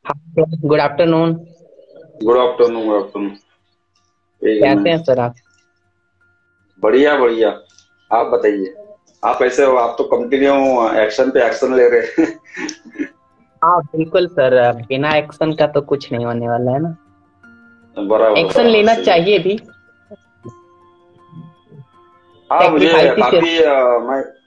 हाँ, good afternoon. Good afternoon, good afternoon. एक कैसे हैं मिनट। सर आप? बढ़िया बढ़िया। आप बताइए। आप कैसे हो? आप तो कंटिन्यू एक्शन पे एक्शन ले रहे हैं। हाँ बिल्कुल सर, बिना एक्शन का तो कुछ नहीं होने वाला है ना। बराबर एक्शन बराबर, लेना सही है। चाहिए भी। हाँ, मुझे सेक्रीफाइस से। काफी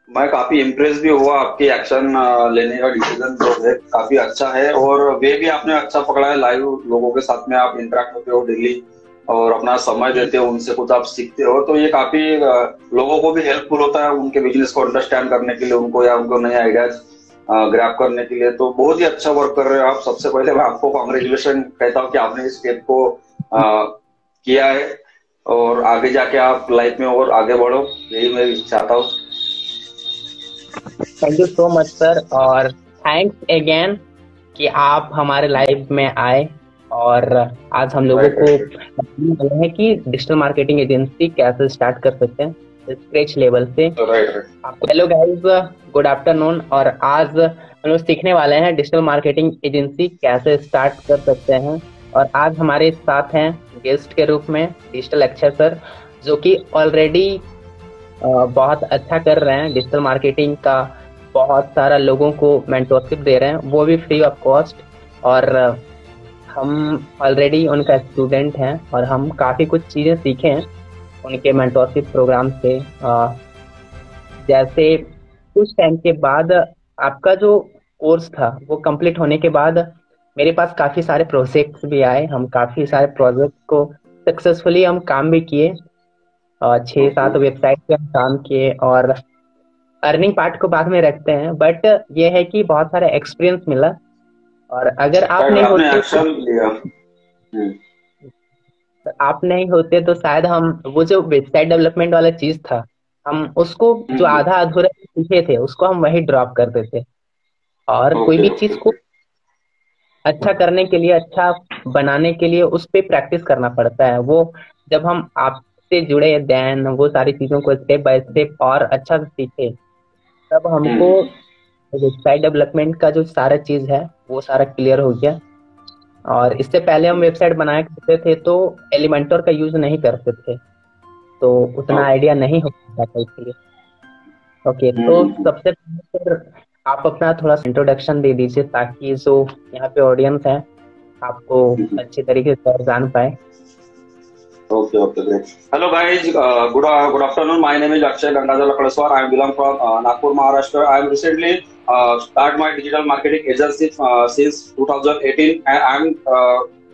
मैं काफी इम्प्रेस भी हुआ। आपकी एक्शन लेने का डिसीजन जो है काफी अच्छा है, और वे भी आपने अच्छा पकड़ा है। लाइव लोगों के साथ में आप इंटरेक्ट होते हो डेली, और अपना समय देते हो, उनसे कुछ आप सीखते हो, तो ये काफी लोगों को भी हेल्पफुल होता है उनके बिजनेस को अंडरस्टैंड करने के लिए, उनको या उनको नए आइडियाज ग्रैब करने के लिए। तो बहुत ही अच्छा वर्क कर रहे हो आप। सबसे पहले मैं आपको कॉन्ग्रेचुलेशन कहता हूँ कि आपने इस स्टेप को किया है, और आगे जाके आप लाइफ में और आगे बढ़ो, यही मैं चाहता हूँ। Thank you so much sir, और थैंक्स अगेन कि आप हमारे लाइफ में आए। और आज हम लोगों राइट को राइट बताने वाले हैं कि डिजिटल मार्केटिंग एजेंसी कैसे स्टार्ट कर सकते हैं स्क्रैच लेवल से। Right right. आपको हेलो गाइस, गुड आफ्टरनून। और आज हम लोग सीखने वाले हैं डिजिटल मार्केटिंग एजेंसी कैसे स्टार्ट कर सकते हैं। और आज हमारे साथ हैं गेस्ट के रूप में डिजिटल अक्षर सर, जो कि ऑलरेडी बहुत अच्छा कर रहे हैं डिजिटल मार्केटिंग का। बहुत सारा लोगों को मेंटोरशिप दे रहे हैं, वो भी फ्री ऑफ कॉस्ट। और हम ऑलरेडी उनका स्टूडेंट हैं और हम काफ़ी कुछ चीज़ें सीखे हैं उनके मेंटोरशिप प्रोग्राम से। जैसे कुछ टाइम के बाद आपका जो कोर्स था वो कंप्लीट होने के बाद मेरे पास काफ़ी सारे प्रोजेक्ट्स भी आए। हम काफ़ी सारे प्रोजेक्ट को सक्सेसफुली हम काम भी किए, और छः ओके। सात वेबसाइट पे हम काम किए। और अर्निंग पार्ट को बाद में रखते हैं, बट ये है कि बहुत सारा एक्सपीरियंस मिला। और अगर आप राइट, नहीं आपने होते तो एक्शन लिया। आप नहीं होते तो शायद हम वो जो वेबसाइट डेवलपमेंट वाला चीज था, हम उसको जो हम्म। आधा अधूरा सीखे थे उसको हम वही ड्रॉप कर देते। और कोई ओके भी ओके चीज को ओके। अच्छा करने के लिए, अच्छा बनाने के लिए उस पे प्रैक्टिस करना पड़ता है। वो जब हम आपसे जुड़े देन वो सारी चीजों को स्टेप बाय स्टेप और अच्छा से सीखे, तब हमको हम्म। वेबसाइट डेवलपमेंट का जो सारा चीज है वो सारा क्लियर हो गया। और इससे पहले हम वेबसाइट बनाया करते थे तो एलिमेंटर का यूज नहीं करते थे, तो उतना ओके। आइडिया नहीं हो पाता था इसलिए। ओके, तो हम्म। सबसे पहले फिर आप अपना थोड़ा सा इंट्रोडक्शन दे दीजिए ताकि जो यहाँ पे ऑडियंस है आपको अच्छे तरीके से जान पाए। Okay, okay, great. Hello guys, good afternoon. My name is Akshay Gandadhar Lakadeswar. I belong from Nagpur, Maharashtra. I am recently start my digital marketing agency since 2018, and I am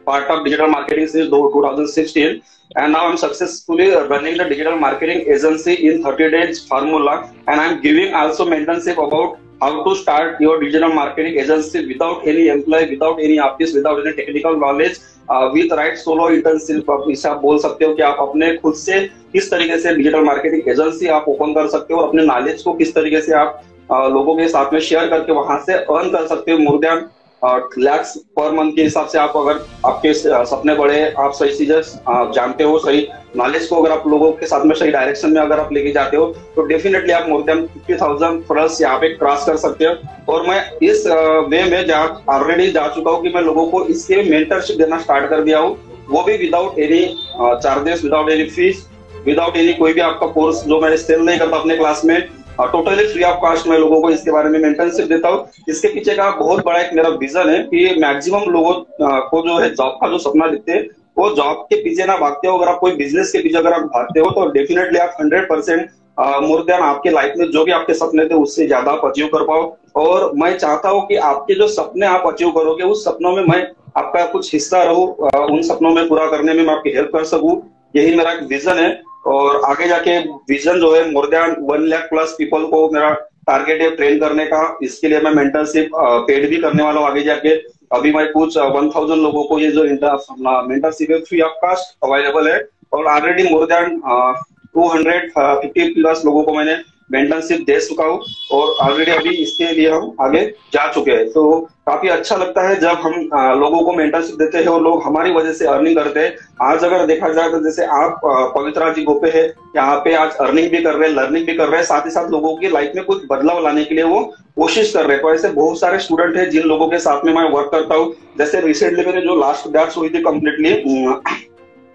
part of digital marketing since 2016. And now I'm successfully running the digital marketing agency in 30 days formula, and I'm giving also mentorship about how to start your digital marketing agency without any employee, without any office, without any technical knowledge, with right solo internship. आप इसे आप बोल सकते हो कि आप अपने खुद से किस तरीके से डिजिटल मार्केटिंग एजेंसी आप ओपन कर सकते हो, और अपने नॉलेज को किस तरीके से आप लोगों के साथ में शेयर करके वहां से अर्न कर सकते हो more than lakhs per month के हिसाब से। आप अगर आपके सपने बड़े, आप सही चीजें जानते हो, सही नॉलेज को अगर आप लोगों के साथ में सही डायरेक्शन में अगर आप लेके जाते हो, तो डेफिनेटली आप मोर देन 50,000 प्लस यहाँ पे क्रॉस कर सकते हो। और मैं इस वे में जा ऑलरेडी जा चुका हूँ कि मैं लोगों को इसके मेंटरशिप देना स्टार्ट कर दिया हूँ, वो भी without any charges, without any fees, without any कोई भी आपका कोर्स जो मैं सेल नहीं करता अपने क्लास में। टोटली फ्री ऑफ कॉस्ट मैं लोगों को इसके बारे में मेंटरशिप देता हूँ। इसके पीछे का बहुत बड़ा एक मेरा विजन है कि मैक्सिमम लोगों को जो है जॉब का जो सपना दिखते हैं, वो जॉब के पीछे ना भागते हो। अगर आप कोई बिजनेस के पीछे अगर आप भागते हो, तो डेफिनेटली आप 100% मोर देन आपके लाइफ में जो भी आपके सपने थे उससे ज्यादा आप अचीव कर पाओ। और मैं चाहता हूँ कि आपके जो सपने आप अचीव करोगे, उस सपनों में मैं आपका कुछ हिस्सा रहूं, उन सपनों में पूरा करने में मैं आपकी हेल्प कर सकूं। यही मेरा एक विजन है। और आगे जाके विजन जो है more than 1 lakh plus people को मेरा टारगेट है ट्रेन करने का। इसके लिए मैं मेंटरशिप पेड भी करने वाला हूँ आगे जाके। अभी मैं कुछ 1,000 लोगों को ये जो मेंटरशिप है फ्री ऑफ कास्ट अवेलेबल है, और ऑलरेडी मोर देन 250 प्लस लोगों को मैंने मेंटरशिप दे चुका हूँ और ऑलरेडी अभी इसके लिए हम आगे जा चुके हैं। तो काफी अच्छा लगता है जब हम लोगों को मेंटरशिप देते हैं और लोग हमारी वजह से अर्निंग करते हैं। आज अगर देखा जाए तो जैसे आप पवित्रा जी गोपे है, यहाँ पे आज अर्निंग भी कर रहे हैं, लर्निंग भी कर रहे हैं, साथ ही साथ लोगों की लाइफ में कुछ बदलाव लाने के लिए वो कोशिश कर रहे हैं। तो ऐसे बहुत सारे स्टूडेंट हैं जिन लोगों के साथ में मैं वर्क करता हूँ। जैसे रिसेंटली मेरे जो लास्ट बैच हुई थी कम्प्लीटली,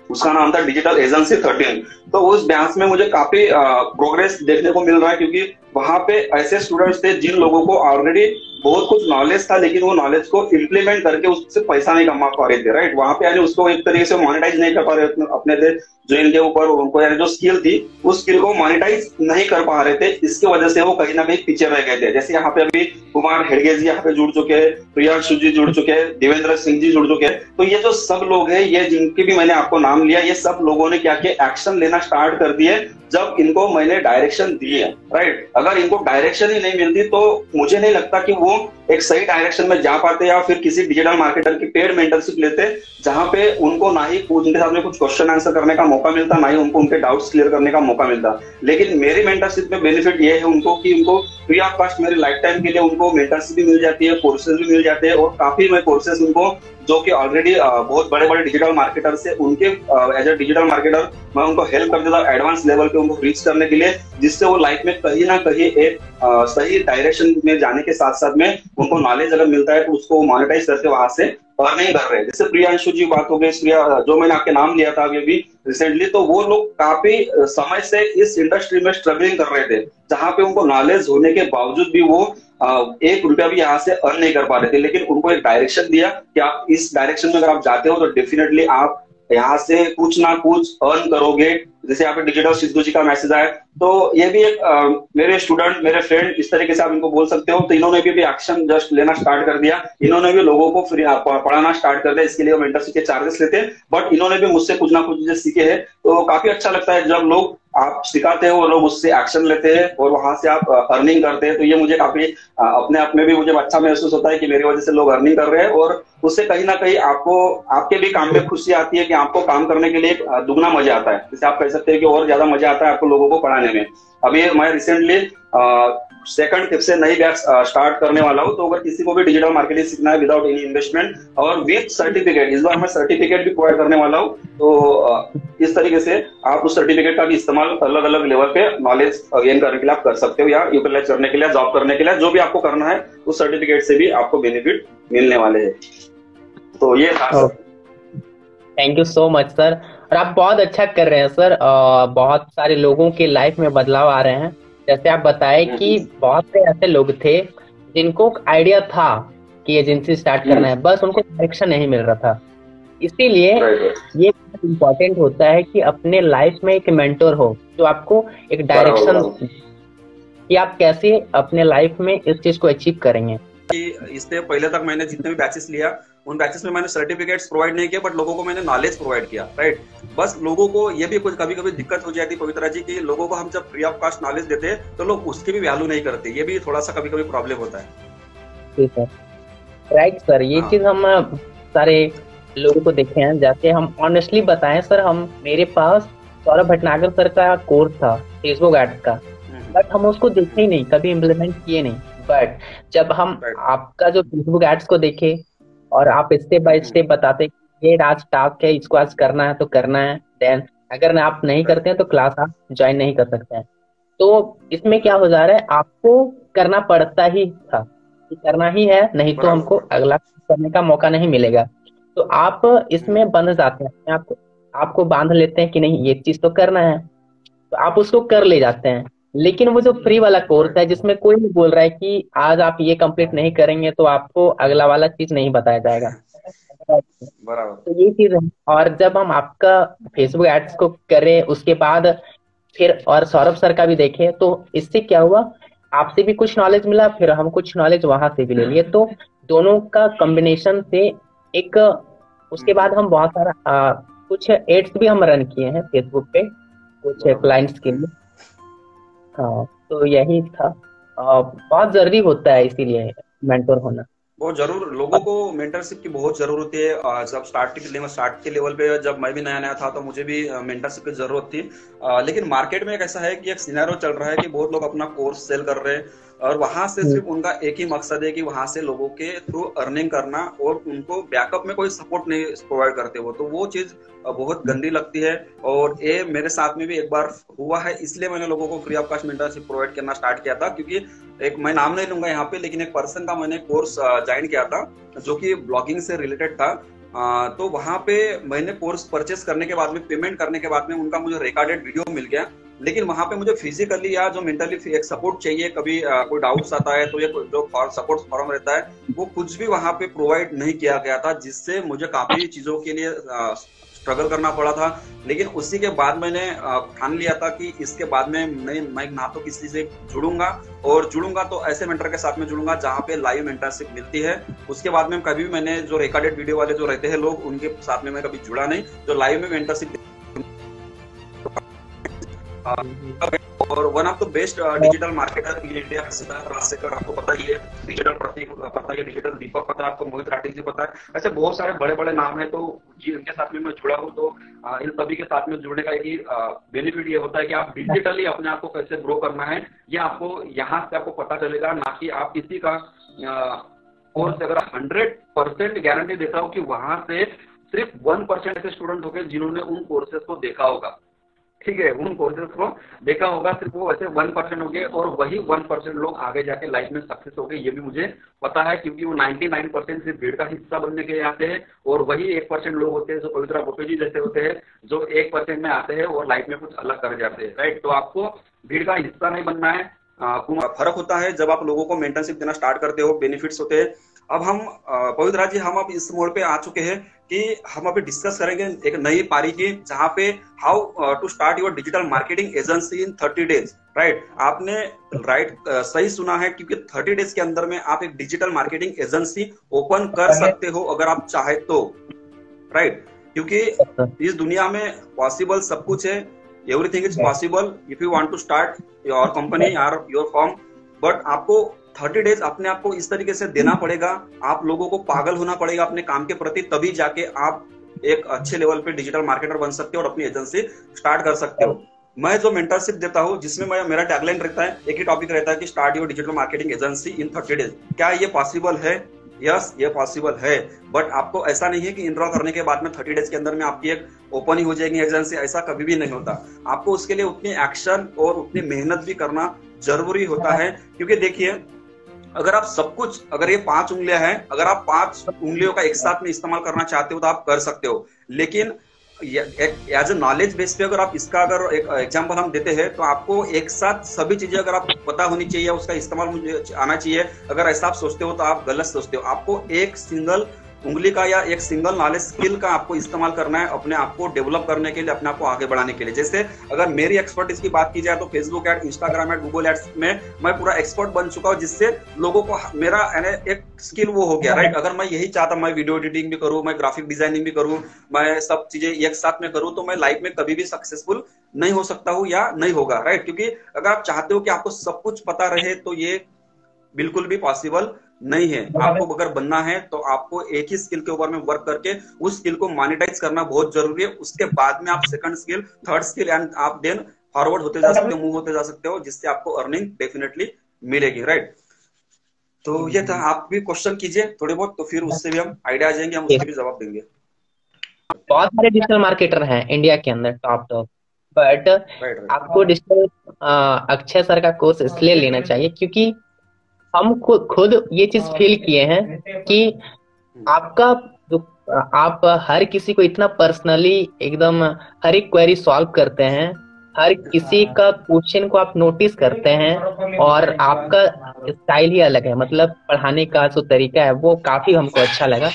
उसका नाम था डिजिटल एजेंसी 13। तो उस बैच में मुझे काफी प्रोग्रेस देखने को मिल रहा है, क्योंकि वहां पे ऐसे स्टूडेंट्स थे जिन लोगों को ऑलरेडी बहुत कुछ नॉलेज था, लेकिन वो नॉलेज को इम्प्लीमेंट करके उससे पैसा नहीं कमा पा रहे थे। राइट, वहां पे यानी उसको एक तरीके से मोनेटाइज नहीं कर पा रहे अपने थे जो इनके ऊपर उनको यानी जो स्किल थी उस स्किल को मोनेटाइज नहीं कर पा रहे थे। इसकी वजह से वो कहीं ना कहीं पीछे रह गए थे। जैसे यहाँ पे अभी कुमार हेडगे जी यहाँ पे जुड़ चुके हैं, प्रियांशु जी जुड़ चुके हैं, देवेंद्र सिंह जी जुड़ चुके हैं। तो ये जो सब लोग हैं, ये जिनके भी मैंने आपको नाम लिया, ये सब लोगों ने क्या किया, एक्शन लेना स्टार्ट कर दिए जब इनको मैंने डायरेक्शन दी है। राइट, अगर इनको डायरेक्शन ही नहीं मिलती तो मुझे नहीं लगता कि वो एक सही डायरेक्शन में जा पाते या फिर किसी डिजिटल मार्केटर की पेड मेंटरशिप लेते, जहां पे उनको ना ही उनके साथ में कुछ क्वेश्चन आंसर करने का मौका मिलता, ना ही उनको उनके डाउट्स क्लियर करने का मौका मिलता। लेकिन मेरी मेंटरशिप में बेनिफिट ये है उनको कि उनको फ्री ऑफ कॉस्ट मेरे लाइफ टाइम के लिए उनको मेंटरशिप भी मिल जाती है, कोर्सेज भी मिल जाते हैं, और काफी मैं कोर्सेज उनको जो कि ऑलरेडी बहुत बड़े बड़े डिजिटल मार्केटर से उनके एज ए डिजिटल मार्केटर मैं उनको हेल्प कर देता हूँ एडवांस लेवल पे उनको रीच करने के लिए, जिससे वो लाइफ में कहीं ना कहीं एक सही डायरेक्शन में जाने के साथ साथ में उनको नॉलेज अगर मिलता है तो उसको मोनेटाइज करके वहां से अर्निंग कर रहे हैं। जैसे प्रियांशु जी बात हो गई, जो मैंने आपके नाम लिया था अभी रिसेंटली, तो वो लोग काफी समय से इस इंडस्ट्री में स्ट्रगलिंग कर रहे थे, जहां पे उनको नॉलेज होने के बावजूद भी वो 1 रुपया भी यहाँ से अर्न नहीं कर पा रहे थे। लेकिन उनको एक डायरेक्शन दिया कि आप इस डायरेक्शन में अगर आप जाते हो तो डेफिनेटली आप यहाँ से कुछ ना कुछ अर्न करोगे। जैसे यहाँ पे डिजिटल सिद्धू जी का मैसेज आया, तो ये भी एक मेरे स्टूडेंट, मेरे फ्रेंड, इस तरीके से आप इनको बोल सकते हो। तो इन्होंने भी एक्शन जस्ट लेना स्टार्ट कर दिया, इन्होंने भी लोगों को फ्री पढ़ाना स्टार्ट कर दिया। इसके लिए वो मेंटरशिप के चार्जेस लेते हैं, बट इन्होंने भी मुझसे कुछ ना कुछ चीजें सीखे हैं। तो काफी अच्छा लगता है जब लोग आप सिखाते हो, लोग उससे एक्शन लेते हैं और वहां से आप अर्निंग करते हैं। तो ये मुझे काफी अपने आप में भी मुझे अच्छा महसूस होता है कि मेरी वजह से लोग अर्निंग कर रहे हैं, और उससे कहीं ना कहीं आपको आपके भी काम में खुशी आती है कि आपको काम करने के लिए दुगना मजा आता है। जैसे आप कह सकते हैं कि और ज्यादा मजा आता है आपको लोगों को पढ़ाने में। अभी मैं रिसेंटली सेकंड टिप से नई बैच स्टार्ट करने वाला हूँ। तो अगर किसी को भी डिजिटल मार्केटिंग सीखना है विदाउट एनी इन्वेस्टमेंट और विद सर्टिफिकेट, इस बार मैं सर्टिफिकेट भी प्रोवाइड करने वाला हूँ। तो इस तरीके से आप उस सर्टिफिकेट का भी इस्तेमाल अलग अलग लेवल पे नॉलेज गेन करने के लिए आप कर सकते हो, या यूटिलाइज करने के लिए, जॉब करने के लिए, जो भी आपको करना है उस सर्टिफिकेट से भी आपको बेनिफिट मिलने वाले हैं। तो ये था। Thank you so much sir, और आप बहुत अच्छा कर रहे हैं सर। बहुत सारे लोगों की लाइफ में बदलाव आ रहे हैं। जैसे आप बताए कि बहुत से ऐसे लोग थे जिनको आइडिया था कि एजेंसी स्टार्ट करना है, बस उनको डायरेक्शन नहीं मिल रहा था। इसीलिए ये इम्पोर्टेंट होता है कि अपने लाइफ में एक मेंटर हो जो आपको एक डायरेक्शन कि आप कैसे अपने लाइफ में इस चीज को अचीव करेंगे। इससे पहले तक मैंने जितने भी बैचेस लिया उन बैचेस में मैंने सर्टिफिकेट्स प्रोवाइड नहीं किया, बट लोगों को मैंने नॉलेज प्रोवाइड किया। राइट, बस लोगों को ये भी कुछ कभी कभी दिक्कत हो जाती है पवित्रा जी की, लोगों को हम जब फ्री ऑफ कॉस्ट नॉलेज देते हैं तो लोग उसकी भी वैल्यू नहीं करते। ये भी थोड़ा सा कभी कभी प्रॉब्लम होता है। ठीक है, राइट सर, ये चीज हम सारे लोगों को देखे हैं। जैसे हम ऑनेस्टली बताएं सर, हम मेरे पास सौरभ भटनागर सर का कोर्स था फेसबुक एड्स का, बट हम उसको देखे ही नहीं, कभी इम्प्लीमेंट किए नहीं। बट जब हम आपका जो फेसबुक एड्स को देखे और आप स्टेप बाय स्टेप बताते ये आज टास्क है, इसको आज करना है तो करना है, देन अगर आप नहीं करते हैं तो क्लास आप ज्वाइन नहीं कर सकते हैं। तो इसमें क्या हो जा रहा है, आपको करना पड़ता ही था, करना ही है, नहीं तो हमको अगला करने का मौका नहीं मिलेगा। तो आप इसमें बंध जाते हैं, आपको बांध लेते हैं कि नहीं ये चीज तो करना है, तो आप उसको कर ले जाते हैं। लेकिन वो जो फ्री वाला कोर्स है जिसमें कोई नहीं बोल रहा है कि आज आप ये कंप्लीट नहीं करेंगे तो आपको अगला वाला चीज नहीं बताया जाएगा। तो ये चीज है। और जब हम आपका फेसबुक एड्स को करें उसके बाद फिर और सौरभ सर का भी देखें, तो इससे क्या हुआ, आपसे भी कुछ नॉलेज मिला, फिर हम कुछ नॉलेज वहां से भी ले लिए। तो दोनों का कॉम्बिनेशन से एक, उसके बाद हम बहुत सारा कुछ एड्स भी हम रन किए हैं फेसबुक पे कुछ क्लाइंट्स के लिए। हाँ, तो यही था। बहुत जरूरी होता है इसीलिए मेंटर होना। बहुत जरूर, लोगों को मेंटरशिप की बहुत जरूरत होती है। जब स्टार्ट के लेवल पे जब मैं भी नया नया था तो मुझे भी मेंटरशिप की जरूरत थी। लेकिन मार्केट में एक ऐसा है कि एक सिनेरियो चल रहा है कि बहुत लोग अपना कोर्स सेल कर रहे हैं और वहां से सिर्फ उनका एक ही मकसद है कि वहां से लोगों के थ्रू अर्निंग करना, और उनको बैकअप में कोई सपोर्ट नहीं प्रोवाइड करते वो, तो वो चीज बहुत गंदी लगती है। और ये मेरे साथ में भी एक बार हुआ है, इसलिए मैंने लोगों को free of cost mentorship provide करना स्टार्ट किया था। क्योंकि एक, मैं नाम नहीं लूंगा यहाँ पे, लेकिन एक पर्सन का मैंने कोर्स ज्वाइन किया था जो कि ब्लॉगिंग से रिलेटेड था। तो वहां पे मैंने कोर्स परचेस करने के बाद में, पेमेंट करने के बाद में उनका मुझे रिकॉर्डेड वीडियो मिल गया। लेकिन वहां पे मुझे फिजिकली या जो मेंटली एक सपोर्ट चाहिए, कभी कोई डाउट्स आता है तो ये जो सपोर्ट फॉरम रहता है वो कुछ भी वहां पे प्रोवाइड नहीं किया गया था, जिससे मुझे काफी चीजों के लिए स्ट्रगल करना पड़ा था। लेकिन उसी के बाद मैंने ठान लिया था कि इसके बाद में मैं ना तो किसी से जुड़ूंगा, और जुड़ूंगा तो ऐसे मेंटर के साथ में जुड़ूंगा जहाँ पे लाइव मेंटरशिप मिलती है। उसके बाद में कभी भी मैंने जो रिकॉर्डेड वीडियो वाले जो रहते हैं लोग, उनके साथ में मैं कभी जुड़ा नहीं। जो लाइव में मेंटरशिप और one of the best digital marketer in India, Siddharth Rajshekhar, आपको पता ही है। डिजिटल प्रतीक पता है, डिजिटल दीपक पता है आपको, मोहित राठी जी पता है, ऐसे बहुत सारे बड़े बड़े नाम है। तो जी, इनके साथ में मैं जुड़ा हूँ। तो इन सभी के साथ में जुड़ने का एक ही बेनिफिट ये होता है कि आप डिजिटली अपने आप को कैसे ग्रो करना है, ये आपको यहाँ से आपको पता चलेगा। ना कि आप किसी का कोर्स अगर 100% गारंटी देता हूँ कि वहां से सिर्फ 1% ऐसे स्टूडेंट होंगे जिन्होंने उन कोर्सेज को देखा होगा, ठीक है, उन कोर्सेज को देखा होगा, सिर्फ वो ऐसे 1% हो गए, और वही 1% लोग आगे जाके लाइफ में सक्सेस हो गए, ये भी मुझे पता है। क्योंकि वो 99% सिर्फ भीड़ का हिस्सा बनने के लिए आते हैं, और वही 1% लोग होते हैं जो पवित्रा गोपे जी जैसे होते हैं, जो 1% में आते हैं और लाइफ में कुछ अलग कर जाते हैं, राइट। तो आपको भीड़ का हिस्सा नहीं बनना है। फर्क होता है जब आप लोगों को मेंटरशिप देना स्टार्ट करते हो, बेनिफिट्स होते हैं। अब हम पवित्रा जी, हम अब इस मोड़ पे आ चुके हैं कि हम अभी डिस्कस करेंगे एक नई पारी की, जहां पे how to start your digital marketing agency in 30 days, right. आपने सही सुना है, क्योंकि 30 डेज के अंदर में आप एक डिजिटल मार्केटिंग एजेंसी ओपन कर सकते हो अगर आप चाहे तो, राइट। क्योंकि इस दुनिया में पॉसिबल सब कुछ है, everything is possible if you want to start your company और योर फर्म। बट आपको 30 डेज अपने आप को इस तरीके से देना पड़ेगा, आप लोगों को पागल होना पड़ेगा अपने काम के प्रति, तभी जाके आप एक अच्छे लेवल पे डिजिटल मार्केटर बन सकते हो और अपनी एजेंसी स्टार्ट कर सकते हो। मैं जो मेंटरशिप देता हूँ, जिसमें मेरा टैगलाइन रहता है, एक ही टॉपिक रहता है कि start your digital marketing agency in 30 days. क्या ये पॉसिबल है? यस, ये पॉसिबल है। बट आपको ऐसा नहीं है कि इनरोल करने के बाद में 30 डेज के अंदर में आपकी एक ओपन ही हो जाएगी एजेंसी, ऐसा कभी भी नहीं होता। आपको उसके लिए उतनी एक्शन और उतनी मेहनत भी करना जरूरी होता है। क्योंकि देखिए, अगर आप सब कुछ, अगर ये 5 उंगलियां हैं, अगर आप 5 उंगलियों का एक साथ में इस्तेमाल करना चाहते हो तो आप कर सकते हो। लेकिन एज ए नॉलेज बेस पे अगर आप इसका अगर एक एग्जांपल हम देते हैं, तो आपको एक साथ सभी चीजें अगर आप पता होनी चाहिए, उसका इस्तेमाल मुझे आना चाहिए। अगर ऐसा आप सोचते हो तो आप गलत सोचते हो। आपको एक सिंगल उंगली का या एक सिंगल नॉलेज स्किल का आपको इस्तेमाल करना है अपने आप को डेवलप करने के लिए, अपने आप को आगे बढ़ाने के लिए। जैसे अगर मेरी एक्सपर्टीज की बात की जाए तो Facebook ad, Instagram ad, Google ads में मैं पूरा एक्सपर्ट बन चुका हूँ, जिससे लोगों को मेरा एक स्किल वो हो गया, राइट। अगर मैं यही चाहता, मैं वीडियो एडिटिंग भी करूँ, मैं ग्राफिक डिजाइनिंग भी करूँ, मैं सब चीजें एक साथ में करूँ, तो मैं लाइफ में कभी भी सक्सेसफुल नहीं हो सकता हूँ या नहीं होगा, राइट। क्योंकि अगर आप चाहते हो कि आपको सब कुछ पता रहे तो ये बिल्कुल भी पॉसिबल नहीं है। आपको अगर बनना है तो आपको एक ही स्किल के ऊपर में वर्क करके उस स्किल को मॉनिटाइज करना बहुत जरूरी है। उसके बाद में आप second skill, third skill, and आप देन फॉरवर्ड होते जा सकते हो, मूव होते जा सकते हो, जिससे आपको अर्निंग डेफिनेटली मिलेगी, राइट। तो ये था। आप भी क्वेश्चन कीजिए थोड़े बहुत, तो फिर उससे भी हम आइडिया आ जाएंगे, हम उसके भी जवाब देंगे। बहुत सारे डिजिटल मार्केटर हैं इंडिया के अंदर, टॉप। बट आपको डिजिटल अक्षय सर का कोर्स इसलिए लेना चाहिए क्योंकि हम खुद ये चीज फील किए हैं कि आपका जो आप हर किसी को इतना पर्सनली एकदम हर एक क्वेरी सॉल्व करते हैं, हर किसी का क्वेश्चन को आप नोटिस करते हैं, और आपका स्टाइल ही अलग है। मतलब पढ़ाने का जो तरीका है वो काफी हमको अच्छा लगा।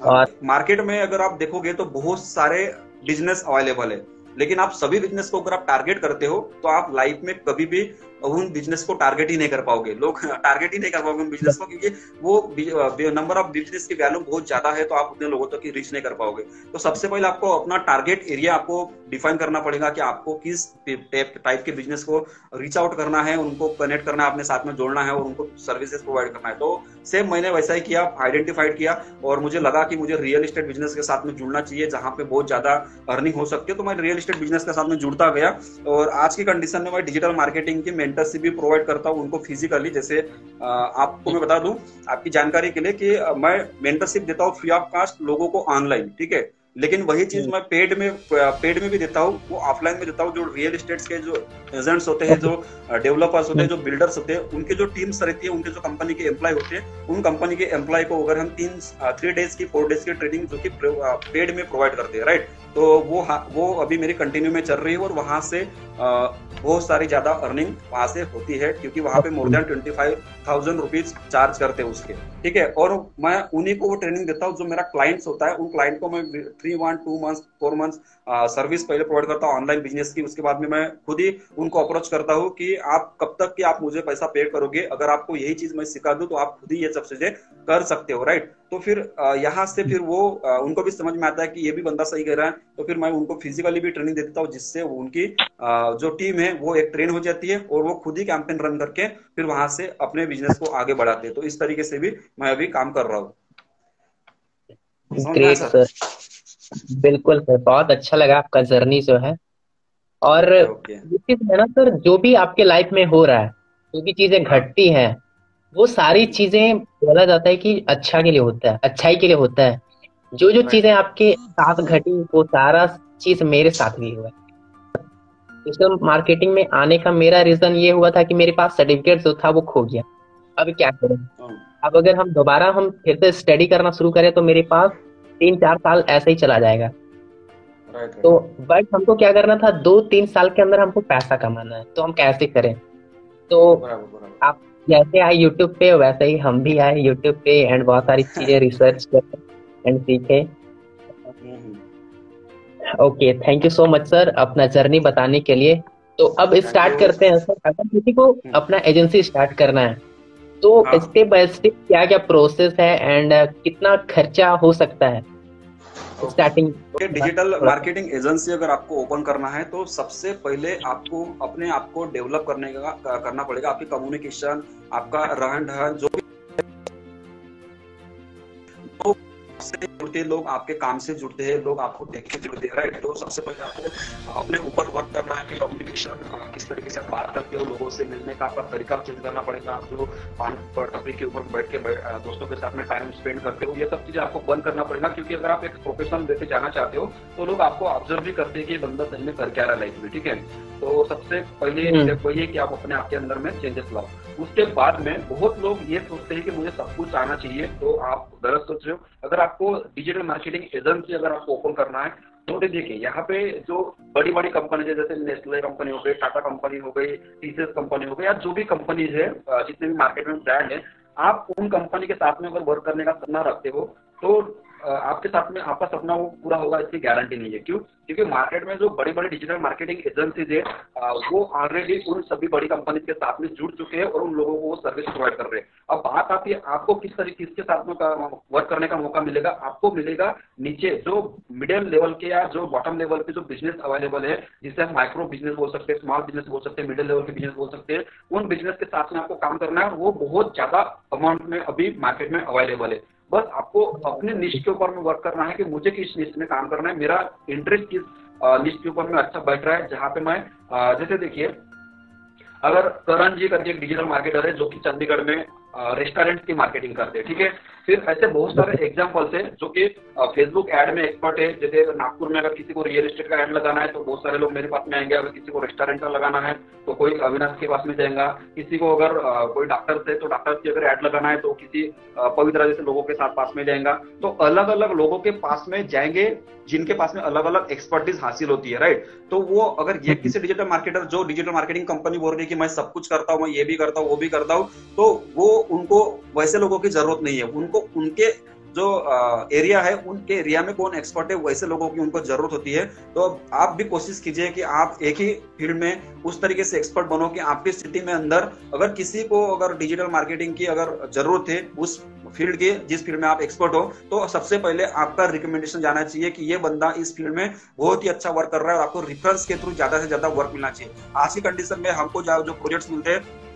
और मार्केट में अगर आप देखोगे तो बहुत सारे बिजनेस अवेलेबल है, लेकिन आप सभी बिजनेस को अगर आप टारगेट करते हो तो आप लाइफ में कभी भी उन बिजनेस को टारगेट ही नहीं कर पाओगे, लोग टारगेट ही नहीं कर पाओगे उन बिजनेस को, क्योंकि वो नंबर ऑफ बिजनेस की वैल्यू बहुत ज्यादा है, तो आप उतने लोगों तक रीच नहीं कर पाओगे। तो सबसे पहले आपको अपना टारगेट एरिया आपको डिफाइन करना पड़ेगा कि आपको किस टाइप के बिजनेस को रीच आउट करना है, उनको कनेक्ट करना है, अपने साथ में जोड़ना है और उनको सर्विसेज प्रोवाइड करना है। तो सेम मैंने वैसा ही किया, आइडेंटिफाइड किया और मुझे लगा कि मुझे रियल एस्टेट बिजनेस के साथ में जुड़ना चाहिए जहां पे बहुत ज्यादा अर्निंग हो सकती है। तो मैं रियल एस्टेट बिजनेस के साथ में जुड़ता गया और आज की कंडीशन में मैं डिजिटल मार्केटिंग की मेंटरशिप भी प्रोवाइड करता हूँ उनको फिजिकली। जैसे आपको मैं बता दूं आपकी जानकारी के लिए कि मैं मेंटरशिप देता हूँ फ्री ऑफ कॉस्ट लोगों को ऑनलाइन, ठीक है। लेकिन वही चीज मैं पेड में भी देता हूँ, वो ऑफलाइन में देता हूँ। जो रियल एस्टेट के जो एजेंट्स होते हैं, जो डेवलपर्स होते हैं, जो बिल्डर्स होते हैं, उनके जो टीम्स रहती है, उनके जो कंपनी के एम्प्लॉय होते हैं, उन कंपनी के एम्प्लॉय को अगर हम 3 डेज की 4 डेज की ट्रेनिंग जो कि पेड में प्रोवाइड करते हैं, राइट, तो वो अभी मेरी कंटिन्यू में चल रही है और वहां से बहुत सारी ज्यादा अर्निंग वहां से होती है, क्योंकि वहां पे मोर देन 25,000 रुपीज चार्ज करते हैं उसके, ठीक है। और मैं उन्हीं को वो ट्रेनिंग देता हूँ जो मेरा क्लाइंट्स होता है, उन क्लाइंट को मैं 3 मंथ 2 मंथ 4 मंथ सर्विस पहले प्रोवाइड करता हूँ ऑनलाइन बिजनेस की। उसके बाद में मैं खुद ही उनको अप्रोच करता हूँ कि आप कब तक कि आप मुझे पैसा पे करोगे, अगर आपको यही चीज मैं सिखा दूं तो आप खुद ही ये सब चीजें कर सकते हो, राइट। तो फिर यहाँ से फिर वो उनको भी समझ में आता है कि ये भी बंदा सही कह रहा है, तो फिर मैं उनको फिजिकली भी ट्रेनिंग दे देता हूँ, जिससे उनकी जो टीम है वो एक ट्रेन हो जाती है और वो खुद ही कैंपेन रन करके फिर वहां से अपने बिजनेस को आगे बढ़ाते हैं। तो इस तरीके से भी मैं अभी काम कर रहा हूँ। ग्रेट सर, बिल्कुल सर, बहुत अच्छा लगा आपका जर्नी जो है। और ओके। ये चीज है ना सर, जो भी आपके लाइफ में हो रहा है, जो भी चीजें हाँ। घटती हैं, वो सारी चीजें बोला जाता है कि अच्छा के लिए होता है, अच्छाई के लिए होता है। जो जो राइट। चीजें आपके साथ घटी, वो सारा चीज मेरे साथ भी हुआ। डिजिटल मार्केटिंग में आने का मेरा रीजन ये हुआ था कि मेरे पास सर्टिफिकेट जो था वो खो गया। अब क्या करें? अब अगर हम फिर से स्टडी करना शुरू करें तो मेरे पास 3-4 साल ऐसे ही चला जाएगा। तो बट हमको क्या करना था, 2-3 साल के अंदर हमको पैसा कमाना है, तो हम कैसे करें? तो आप जैसे आए यूट्यूब पे, वैसे ही हम भी आए यूट्यूब पे एंड बहुत सारी चीजें रिसर्च करें एंड सीखे। Okay, thank you so much sir अपना जर्नी बताने के लिए। तो अब स्टार्ट करते हैं सर। अगर किसी को अपना एजेंसी स्टार्ट करना है तो स्टेप बाय स्टेप क्या क्या प्रोसेस है एंड कितना खर्चा हो सकता है स्टार्टिंग? डिजिटल मार्केटिंग एजेंसी अगर आपको ओपन करना है तो सबसे पहले आपको अपने आप को डेवलप करना पड़ेगा। आपकी कम्युनिकेशन, आपका रहन सहन, जो भी से जुड़ते हैं लोग, आपके काम से जुड़ते हैं लोग, आपको देख के जुड़ते हैं, राइट। तो सबसे पहले आपको अपने ऊपर वर्क करना है कि कम्युनिकेशन किस तरीके से बात करते हो, लोगों से मिलने का आपका तरीका चेंज करना पड़ेगा। आप जो पान पर टपरी के ऊपर बैठ के दोस्तों के साथ में टाइम स्पेंड करते हो, ये सब चीजें आपको बंद करना पड़ेगा, क्योंकि अगर आप एक प्रोफेशनल वे से जाना चाहते हो तो लोग आपको ऑब्जर्व भी करते हैं कि बंदा सही में कर क्या रहा है लाइफ में, ठीक है। तो सबसे पहले स्टेप वही है कि आप अपने आपके अंदर में चेंजेस लाओ। उसके बाद में बहुत लोग ये सोचते हैं कि मुझे सब कुछ आना चाहिए, तो आप गलत सोच रहे हो। अगर आपको डिजिटल मार्केटिंग एजेंसी अगर आपको ओपन करना है तो देखिए यहाँ पे जो बड़ी बड़ी कंपनी है, जैसे नेस्ले कंपनी हो गई, टाटा कंपनी हो गई, टीसीएस कंपनी हो गई, या जो भी कंपनीज है, जितने भी मार्केट में ब्रांड है, आप उन कंपनी के साथ में अगर वर्क करने का सपना रखते हो तो आपके साथ में आपका सपना वो पूरा होगा, इसकी गारंटी नहीं है। क्यों? क्योंकि मार्केट में जो बड़ी बड़ी डिजिटल मार्केटिंग एजेंसीज है वो ऑलरेडी उन सभी बड़ी कंपनी के साथ में जुड़ चुके हैं और उन लोगों को वो सर्विस प्रोवाइड कर रहे हैं। अब बात आती है आपको किसके साथ में वर्क करने का मौका मिलेगा। आपको मिलेगा नीचे जो मिडिल लेवल के या जो बॉटम लेवल पे जो बिजनेस अवेलेबल है, जिसे हम माइक्रो बिजनेस बोल सकते हैं, स्मॉल बिजनेस बोल सकते हैं, मिडिल लेवल के बिजनेस बोल सकते हैं। उन बिजनेस के साथ में आपको काम करना है, वो बहुत ज्यादा अमाउंट में अभी मार्केट में अवेलेबल है। बस आपको अपने निश के ऊपर में वर्क करना है कि मुझे किस निश में काम करना है, मेरा इंटरेस्ट किस निश के ऊपर में अच्छा बैठ रहा है, जहाँ पे मैं जैसे देखिए अगर करण जी करके एक डिजिटल मार्केटर है जो कि चंडीगढ़ में रेस्टोरेंट की मार्केटिंग करते हैं, ठीक है। फिर ऐसे बहुत सारे एग्जांपल्स हैं जो कि फेसबुक एड में एक्सपर्ट है। जैसे नागपुर में अगर किसी को रियल एस्टेट का एड लगाना है तो बहुत सारे लोग मेरे पास में आएंगे। अगर किसी को रेस्टोरेंट का लगाना है तो कोई अविनाश के पास में जाएगा। किसी को अगर कोई डॉक्टर से तो डॉक्टर की अगर एड लगाना है तो किसी पवित्र जैसे लोगों के साथ पास में जाएगा। तो अलग अलग लोगों के पास में जाएंगे जिनके पास में अलग अलग एक्सपर्टीज हासिल होती है, राइट। तो वो अगर ये किसी डिजिटल मार्केटर जो डिजिटल मार्केटिंग कंपनी बोल रही है कि मैं सब कुछ करता हूँ, मैं ये भी करता हूँ वो भी करता हूँ, तो वो उनको वैसे लोगों की जरूरत नहीं है। उनको उनके जो एरिया है उनके एरिया में कौन एक्सपर्ट है वैसे लोगों की उनको जरूरत होती है। तो आप भी कोशिश कीजिए कि आप एक ही फील्ड में उस तरीके से एक्सपर्ट बनो कि आपकी सिटी में अंदर अगर किसी को अगर डिजिटल मार्केटिंग की अगर जरूरत है उस फील्ड के जिस फील्ड में आप एक्सपर्ट हो, तो सबसे पहले आपका रिकमेंडेशन जाना चाहिए कि ये बंदा इस फील्ड में बहुत ही अच्छा वर्क कर रहा है और आपको रेफरेंस के थ्रू ज्यादा से ज्यादा वर्क मिलना चाहिए। आज की कंडीशन में हमको जो प्रोजेक्ट्स मिलते हैं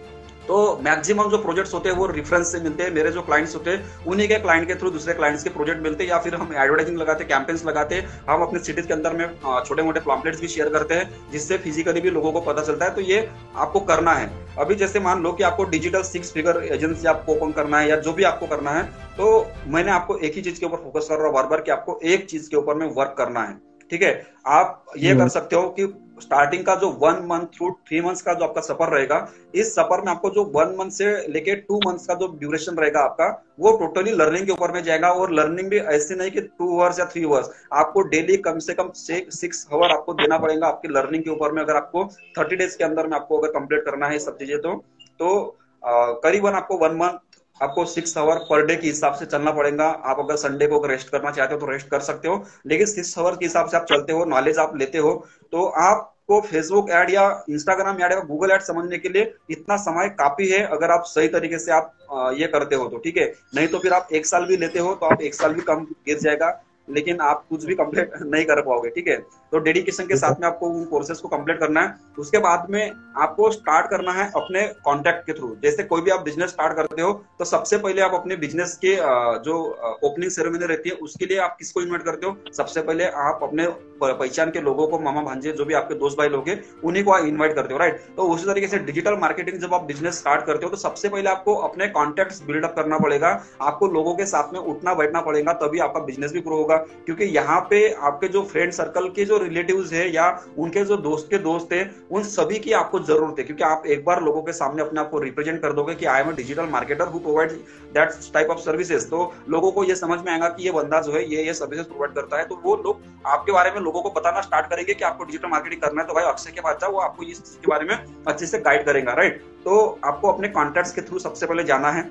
तो मैक्सिमम जो प्रोजेक्ट्स होते हैं वो रेफरेंस से मिलते हैं। मेरे जो क्लाइंट्स होते हैं उन्हीं के क्लाइंट के थ्रू दूसरे क्लाइंट्स के प्रोजेक्ट मिलते हैं, या फिर हम एडवर्टाइजिंग लगाते हैं, कैंपेन्स लगाते हैं, हम अपने सिटीज के अंदर में छोटे मोटे पॉम्पलेट्स भी शेयर करते हैं जिससे फिजिकली भी लोगों को पता चलता है। तो ये आपको करना है। अभी जैसे मान लो कि आपको डिजिटल 6 फिगर एजेंसी आपको ओपन करना है या जो भी आपको करना है, तो मैंने आपको एक ही चीज के ऊपर फोकस कर रहा हूँ बार बार कि आपको एक चीज के ऊपर में वर्क करना है। ठीक है, आप ये कर सकते हो कि स्टार्टिंग का जो 1 मंथ थ्रू 3 मंथ्स का जो आपका सफर रहेगा, इस सफर में आपको जो 1 मंथ से लेके 2 मंथ्स का जो ड्यूरेशन रहेगा आपका, वो टोटली लर्निंग के ऊपर में जाएगा। और लर्निंग भी ऐसे नहीं कि 2 आवर्स या 3 आवर्स, आपको डेली कम से कम 6 आवर आपको देना पड़ेगा आपकी लर्निंग के ऊपर में। अगर आपको 30 डेज के अंदर में आपको अगर कंप्लीट करना है सब चीजें, तो करीबन आपको 1 मंथ आपको 6 आवर पर डे के हिसाब से चलना पड़ेगा। आप अगर संडे को अगर रेस्ट करना चाहते हो तो रेस्ट कर सकते हो, लेकिन 6 आवर के हिसाब से आप चलते हो, नॉलेज आप लेते हो, तो आपको फेसबुक ऐड या इंस्टाग्राम ऐड या गूगल ऐड समझने के लिए इतना समय काफी है अगर आप सही तरीके से आप ये करते हो तो। ठीक है, नहीं तो फिर आप 1 साल भी लेते हो तो आप 1 साल भी कम गिर जाएगा, लेकिन आप कुछ भी कंप्लीट नहीं कर पाओगे। ठीक है, तो डेडिकेशन के साथ में आपको उन कोर्सेज को कंप्लीट करना है। उसके बाद में आपको स्टार्ट करना है अपने कॉन्टैक्ट के थ्रू। जैसे कोई भी आप बिजनेस स्टार्ट करते हो तो सबसे पहले आप अपने बिजनेस के जो ओपनिंग सेरेमनी रहती है उसके लिए आप किसको इन्वाइट करते हो? सबसे पहले आप अपने पहचान के लोगों को, मामा भांजे जो भी आपके दोस्त भाई लोग हैं, उन्हीं को इन्वाइट करते हो, राइट। तो उसी तरीके से डिजिटल मार्केटिंग जब आप बिजनेस स्टार्ट करते हो तो सबसे पहले आपको अपने कॉन्टैक्ट्स बिल्डअप करना पड़ेगा, आपको लोगों के साथ में उठना बैठना पड़ेगा, तभी आपका बिजनेस भी ग्रो होगा। क्योंकि यहाँ पे आपके जो फ्रेंड सर्कल के जो रिलेटिव्स है या उनके जो दोस्त के दोस्त है, उन सभी की आपको जरूरत है। क्योंकि आप एक बार लोगों के सामने अपने आप को रिप्रेजेंट कर दोगे कि I am a digital marketer who provide that type of services, तो लोगों को ये समझ में आएगा कि ये बंदा जो है ये सर्विसेज प्रोवाइड करता है। तो वो लोग आपके बारे में लोगों को बताना स्टार्ट करेंगे कि आपको डिजिटल मार्केटिंग करना है तो भाई अक्षय के पास जाओ, वो आपको इस चीज के बारे में अच्छे से गाइड करेगा, राइट। तो आपको अपने कॉन्टैक्ट्स के थ्रू सबसे पहले जाना है,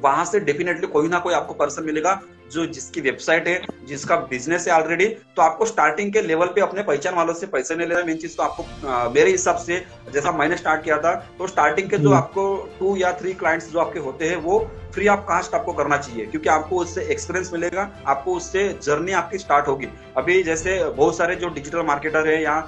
वहां से डेफिनेटली कोई ना कोई आपको पर्सन मिलेगा जो जिसकी वेबसाइट है, जिसका बिजनेस है ऑलरेडी। तो आपको स्टार्टिंग के लेवल पे अपने पहचान वालों से पैसे नहीं लेना। मेन चीज तो आपको मेरे हिसाब से, जैसा मैंने स्टार्ट किया था, तो स्टार्टिंग के जो आपको 2 या 3 क्लाइंट्स जो आपके होते हैं वो फ्री ऑफ कास्ट आपको करना चाहिए, क्योंकि आपको उससे एक्सपीरियंस मिलेगा, आपको उससे जर्नी आपकी स्टार्ट होगी। अभी जैसे बहुत सारे जो डिजिटल मार्केटर है या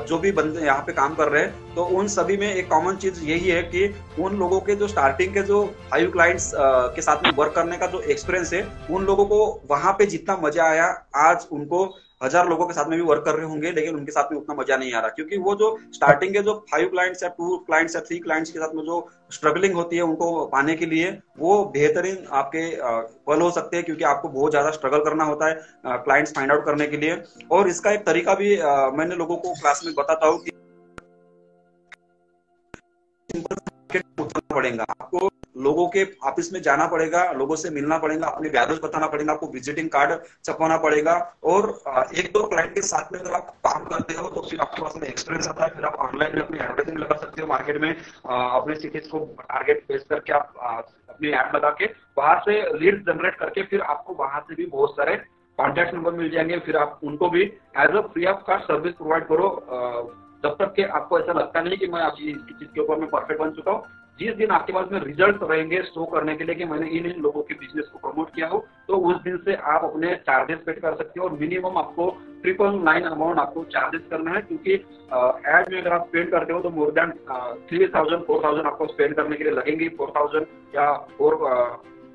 जो भी बंदे यहाँ पे काम कर रहे हैं, तो उन सभी में एक कॉमन चीज यही है कि उन लोगों के जो स्टार्टिंग के जो 5 क्लाइंट्स के साथ में वर्क करने का जो एक्सपीरियंस है, उन लोगों को वहां पे जितना मजा आया, आज उनको 1000 लोगों के साथ में भी वर्क कर रहे होंगे लेकिन उनके साथ में उतना मजा नहीं आ रहा। क्योंकि वो जो स्टार्टिंग के जो 5 क्लाइंट्स या 2 क्लाइंट्स या 3 क्लाइंट्स के साथ में जो स्ट्रगलिंग होती है उनको पाने के लिए, वो बेहतरीन आपके पल हो सकते हैं, क्योंकि आपको बहुत ज्यादा स्ट्रगल करना होता है क्लाइंट्स फाइंड आउट करने के लिए। और इसका एक तरीका भी मैंने लोगों को क्लास में बताता हूँ कि उठाना पड़ेगा, आपको लोगों के ऑफिस में जाना पड़ेगा, लोगों से मिलना पड़ेगा, अपने वैल्यूज बताना पड़ेगा, आपको विजिटिंग कार्ड छपवाना पड़ेगा। और 1-2 क्लाइंट के साथ में अगर आप काम करते हो तो फिर आपके पास में एक्सपीरियंस आता है, फिर आप ऑनलाइन में अपनी एडवर्टाइजिंग लगा सकते हो मार्केट में, अपने सिटीज को टारगेट बेस करके आप अपनी ऐड लगा के वहां से लीड जनरेट करके फिर आपको वहां से भी बहुत सारे कॉन्टैक्ट नंबर मिल जाएंगे। फिर आप उनको भी as a free of cost service provide करो, जब तक कि आपको ऐसा लगता नहीं कि मैं अभी इस चीज के ऊपर में परफेक्ट बन चुका हूँ। जिस दिन आपके पास में रिजल्ट रहेंगे शो करने के लिए कि मैंने इन लोगों के बिजनेस को प्रमोट किया हो, तो उस दिन से आप अपने चार्जेस पेड कर सकते हो। और मिनिमम आपको 999 अमाउंट आपको चार्जेस करना है, क्योंकि एड में अगर आप स्पेंड करते हो तो मोर देन 3000-4000 आपको स्पेंड करने के लिए लगेंगे। 4000 या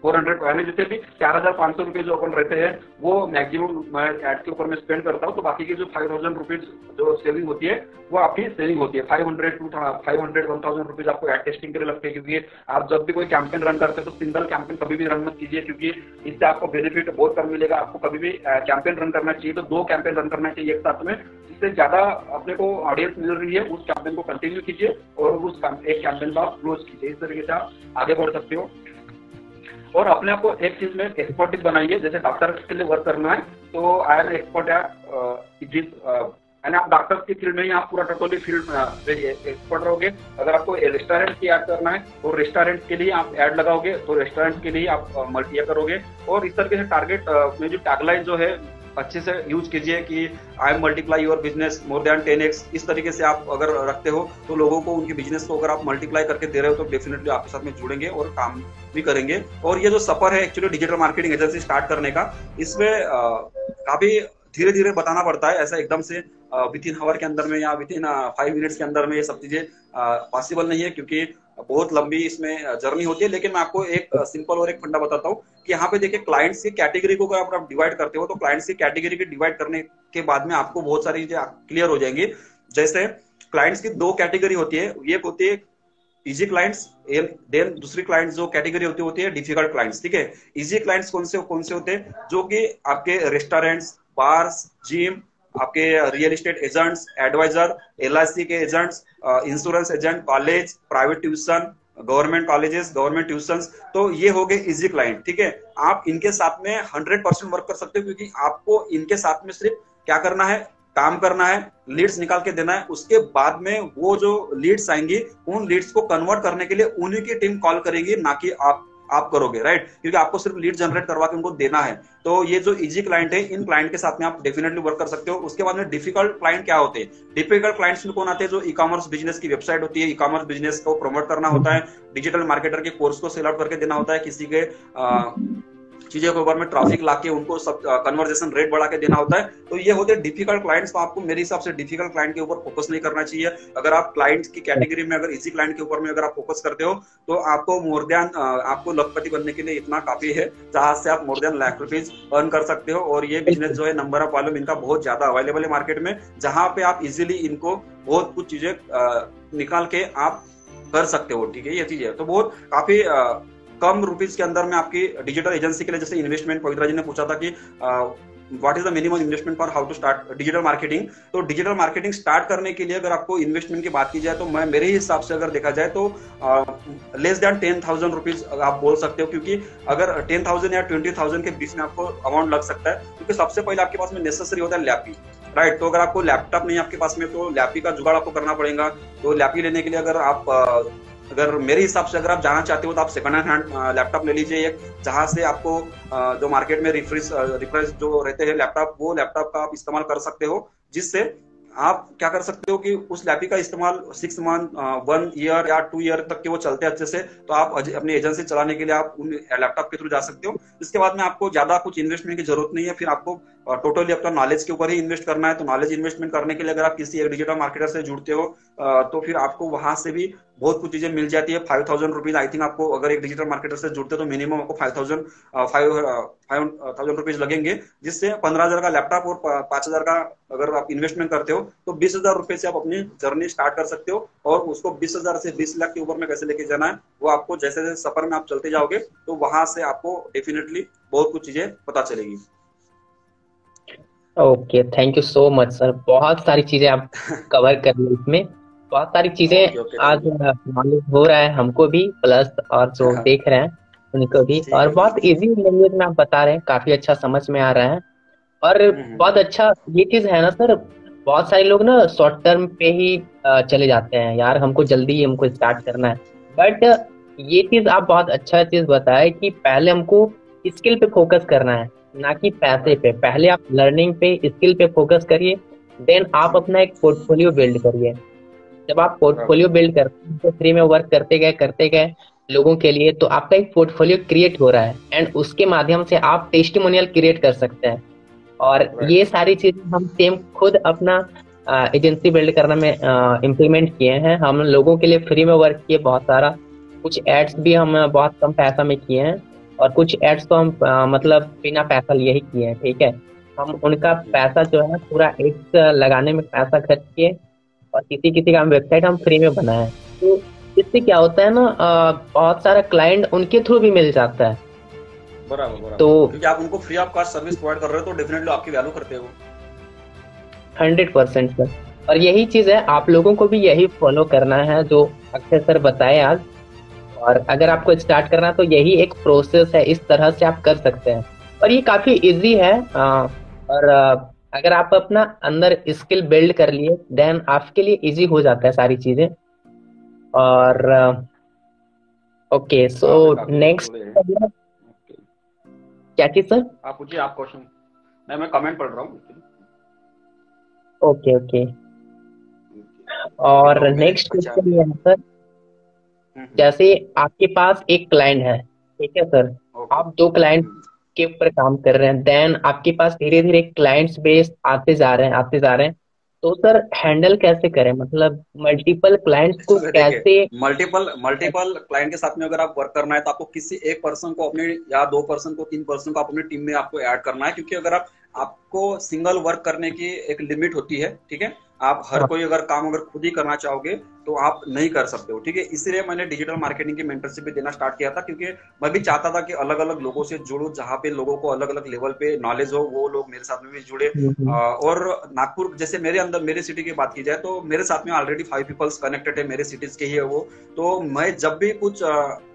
400 पहले जैसे भी 4500 रुपए जो अपन रहते हैं वो मैक्सिमम मैं एड के ऊपर में स्पेंड करता हूँ। तो बाकी के जो 5000 रुपीज जो सेविंग होती है वो आपकी सेविंग होती है। 500-1000 रुपीज आपको एड टेस्टिंग के लिए लगते हैं, क्योंकि आप जब भी कोई कैंपेन रन करते हैं तो सिंगल कैंपेन कभी भी रन मत कीजिए, क्योंकि इससे आपको बेनिफिट बहुत कम मिलेगा। आपको कभी भी कैंपेन रन करना चाहिए तो 2 कैंपेन रन करना चाहिए एक साथ में, जिससे ज्यादा अपने को ऑडियंस मिल रही है उस कैंपेन को कंटिन्यू कीजिए और उस एक कैंपेन को आप क्लोज कीजिए। इस तरीके से आप आगे बढ़ सकते हो। और अपने आप को एक चीज में एक्सपर्टिस बनाइए। जैसे डॉक्टर के लिए वर्क करना है तो I am expert it is यानी आप डॉक्टर की फील्ड में ही आप पूरा टोटली फील्ड एक्सपर्ट रहोगे। अगर आपको रेस्टोरेंट की ऐड करना है तो रेस्टोरेंट के लिए आप ऐड लगाओगे, तो रेस्टोरेंट के लिए आप मल्टी करोगे। और इस तरीके से टारगेट में जो टैगलाइन जो है अच्छे से यूज कीजिए कि I am multiply your business more than 10x। इस तरीके से आप अगर रखते हो तो लोगों को उनके बिजनेस को अगर आप मल्टीप्लाई करके दे रहे हो तो डेफिनेटली आपके साथ में जुड़ेंगे और काम भी करेंगे। और ये जो सफर है actually digital marketing agency start करने का, इसमें काफी धीरे धीरे बताना पड़ता है। ऐसा एकदम से विद इन आवर के अंदर में या विद इन 5 मिनट्स के अंदर में ये सब चीजें पॉसिबल नहीं है, क्योंकि बहुत लंबी इसमें जर्नी होती है। लेकिन मैं आपको एक सिंपल और एक फंडा बताता हूँ कि यहाँ पे देखिए क्लाइंट्स की कैटेगरी को अगर आप डिवाइड करते हो तो क्लाइंट्स की कैटेगरी की डिवाइड करने के बाद में आपको बहुत सारी चीजें क्लियर हो जाएंगी। जैसे क्लाइंट्स की 2 कैटेगरी होती है, एक होती है इजी क्लाइंट्स, देन दूसरी क्लाइंट्स जो कैटेगरी होती है डिफिकल्ट क्लाइंट्स। ठीक है, इजी क्लाइंट्स कौन से होते हैं? जो कि आपके रेस्टोरेंट्स, बार्स, जिम, आपके real estate agents, advisor, LIC के agents, insurance agent, college, private tuition, government colleges, government tuitions, तो ये हो गए इजी क्लाइंट। ठीक है, आप इनके साथ में 100% वर्क कर सकते हो, क्योंकि आपको इनके साथ में सिर्फ क्या करना है, काम करना है, लीड्स निकाल के देना है। उसके बाद में वो जो लीड्स आएंगी उन लीड्स को कन्वर्ट करने के लिए उन्हीं की टीम कॉल करेगी, ना कि आप करोगे, राइट? क्योंकि आपको सिर्फ लीड जनरेट करवा के उनको देना है। तो ये जो इजी क्लाइंट है, इन क्लाइंट के साथ में आप डेफिनेटली वर्क कर सकते हो। उसके बाद में डिफिकल्ट क्लाइंट क्या होते हैं? डिफिकल्ट क्लाइंट्स में कौन आते हैं? जो ई कॉमर्स बिजनेस की वेबसाइट होती है, ई कॉमर्स बिजनेस को प्रमोट करना होता है, डिजिटल मार्केटर के कोर्स को सेल आउट करके देना होता है, किसी के चीजों के ऊपर में ट्रैफिक लाके उनको सब कन्वर्जेशन रेट बढ़ा के देना होता है। तो ये होते हैं डिफिकल्ट क्लाइंट्स। तो आपको मेरे हिसाब से डिफिकल्ट क्लाइंट के ऊपर फोकस नहीं करना चाहिए। अगर आप क्लाइंट्स की कैटेगरी में अगर इसी क्लाइंट के ऊपर में अगर आप फोकस करते हो तो आपको मोर देन आपको लखपति बनने के लिए इतना काफी है, जहां से आप more than lakh rupees earn कर सकते हो। और ये बिजनेस जो है, नंबर ऑफ वॉल्यूम इनका बहुत ज्यादा अवेलेबल है मार्केट में, जहां पे आप इजिली इनको बहुत कुछ चीजें निकाल के आप कर सकते हो। ठीक है, ये चीज है। तो बहुत काफी कम रुपीज के अंदर में आपकी डिजिटल एजेंसी के लिए, जैसे इन्वेस्टमेंट पवित्रा जी ने पूछा था कि what is the minimum investment for how to start digital marketing. तो डिजिटल मार्केटिंग स्टार्ट करने के लिए अगर आपको इन्वेस्टमेंट की बात की जाए तो मैं मेरे हिसाब से अगर देखा जाए तो लेस देन 10,000 रुपीज आप बोल सकते हो, क्योंकि अगर 10,000 या 20,000 के बीच में आपको अमाउंट लग सकता है। क्योंकि सबसे पहले आपके पास में नेसेसरी होता है लैपी, राइट? तो अगर आपको लैपटॉप नहीं आपके पास में तो लैपी का जुगाड़ आपको करना पड़ेगा। तो लैपी लेने के लिए अगर मेरे हिसाब से अगर आप जाना चाहते हो तो आप सेकंड हैंड लैपटॉप ले लीजिए एक, जहां से आपको जो मार्केट में रिफ्रेश जो रहते हैं लैपटॉप, वो लैपटॉप का आप इस्तेमाल कर सकते हो, जिससे आप क्या कर सकते हो कि उस लैपी का इस्तेमाल 6 मंथ, 1 ईयर या 2 ईयर तक के वो चलते हैं अच्छे से। तो आप अपनी एजेंसी चलाने के लिए आप उन लैपटॉप के थ्रू जा सकते हो। इसके बाद में आपको ज्यादा कुछ इन्वेस्टमेंट की जरूरत नहीं है। फिर आपको टोटली अपना नॉलेज के ऊपर ही इन्वेस्ट करना है। तो नॉलेज इन्वेस्टमेंट करने के लिए अगर आप किसी एक डिजिटल मार्केटर से जुड़ते हो तो फिर आपको वहां से भी बहुत कुछ चीजें मिल जाती है। 5,000 रुपीज आई थिंक आपको, अगर एक डिजिटल मार्केटर से जुड़ते हो तो मिनिमम आपको 5,000 रुपीज लगेंगे, जिससे 15,000 का लैपटॉप और 5,000 का अगर आप इन्वेस्टमेंट करते हो तो 20,000 रुपए से आप अपनी जर्नी स्टार्ट कर सकते हो। और उसको 20,000 से 20 लाख के ऊपर में कैसे लेके जाना है वो आपको जैसे जैसे सफर में आप चलते जाओगे तो वहां से आपको डेफिनेटली बहुत कुछ चीजें पता चलेगी। Okay, thank you so much sir. बहुत सारी चीजें आप कवर कर ली इसमें, बहुत सारी चीजें आज नॉलेज हो रहा है हमको भी, प्लस और जो देख रहे हैं उनको भी। और बहुत इजी लैंग्वेज में आप बता रहे हैं, काफी अच्छा समझ में आ रहा है। और बहुत अच्छा ये चीज है ना सर, बहुत सारे लोग ना शॉर्ट टर्म पे ही चले जाते हैं, यार हमको जल्दी हमको स्टार्ट करना है। बट ये चीज आप बहुत अच्छा चीज बताए कि पहले हमको स्किल पे फोकस करना है, ना कि पैसे पे। पहले आप लर्निंग पे, स्किल पे फोकस करिए, देन आप अपना एक पोर्टफोलियो बिल्ड करिए। जब आप पोर्टफोलियो बिल्ड करते हैं तो फ्री में वर्क करते गए लोगों के लिए, तो आपका एक पोर्टफोलियो क्रिएट हो रहा है एंड उसके माध्यम से आप टेस्टिमोनियल क्रिएट कर सकते हैं। और ये सारी चीजें हम सेम खुद अपना एजेंसी बिल्ड करने में इम्प्लीमेंट किए हैं। हम लोगों के लिए फ्री में वर्क किए बहुत सारा, कुछ एड्स भी हम बहुत कम पैसा में किए हैं और कुछ एड्स तो हम मतलब बिना पैसा लिए ही किए हैं। ठीक है, हम उनका पैसा जो है पूरा एड्स लगाने में पैसा खर्च किए और किसी का हम वेबसाइट हम फ्री में बनाए। तो इससे क्या होता है ना, बहुत सारा क्लाइंट उनके थ्रू भी मिल जाता है। बराबर। तो क्योंकि आप उनको free of cost service provide कर रहे हो तो डेफिनेटली आपकी वैल्यू करते हो 100% सर। और यही चीज है, आप लोगों को भी यही फॉलो करना है जो अक्षय सर बताए आज। और अगर आपको स्टार्ट करना है तो यही एक प्रोसेस है, इस तरह से आप कर सकते हैं और ये काफी इजी है। और अगर आप अपना अंदर स्किल बिल्ड कर लिए देन आपके लिए इजी हो जाता है सारी चीजें। और ओके सो आपने काफी अच्छे नेक्स्ट, बोले हैं। ओके, क्या चीज सर? आप पूछिए, आप क्वेश्चन। मैं कमेंट पढ़ रहा हूँ। Okay okay. काफी और लोग मेरे नेक्स्ट पहचान क्वेश्चन में ये हैं। है सर, जैसे आपके पास एक क्लाइंट है, ठीक है सर, ओके। आप दो क्लाइंट के ऊपर काम कर रहे हैं, देन आपके पास धीरे धीरे क्लाइंट्स बेस आते जा रहे हैं आते जा रहे हैं, तो सर हैंडल कैसे करें, मतलब मल्टीपल क्लाइंट्स को एक्चुअली देखिए, कैसे? मल्टीपल मल्टीपल क्लाइंट के साथ में अगर आप वर्क करना है तो आपको किसी एक पर्सन को अपने, या दो पर्सन को, तीन पर्सन को अपनी टीम में आपको ऐड करना है, क्योंकि अगर आप, आपको सिंगल वर्क करने की एक लिमिट होती है, ठीक है। आप हर हाँ। कोई अगर काम अगर खुद ही करना चाहोगे तो आप नहीं कर सकते हो, ठीक है। इसीलिए मैंने डिजिटल मार्केटिंग की मेंटरशिप भी देना स्टार्ट किया था, क्योंकि मैं भी चाहता था कि अलग अलग लोगों से जुड़ूं, जहाँ पे लोगों को अलग अलग लेवल पे नॉलेज हो, वो लोग मेरे साथ में भी जुड़े। हम्म। और नागपुर जैसे मेरे अंदर, मेरी सिटी की बात की जाए तो मेरे साथ में ऑलरेडी 5 पीपल्स कनेक्टेड है, मेरे सिटीज के ही है वो। तो मैं जब भी कुछ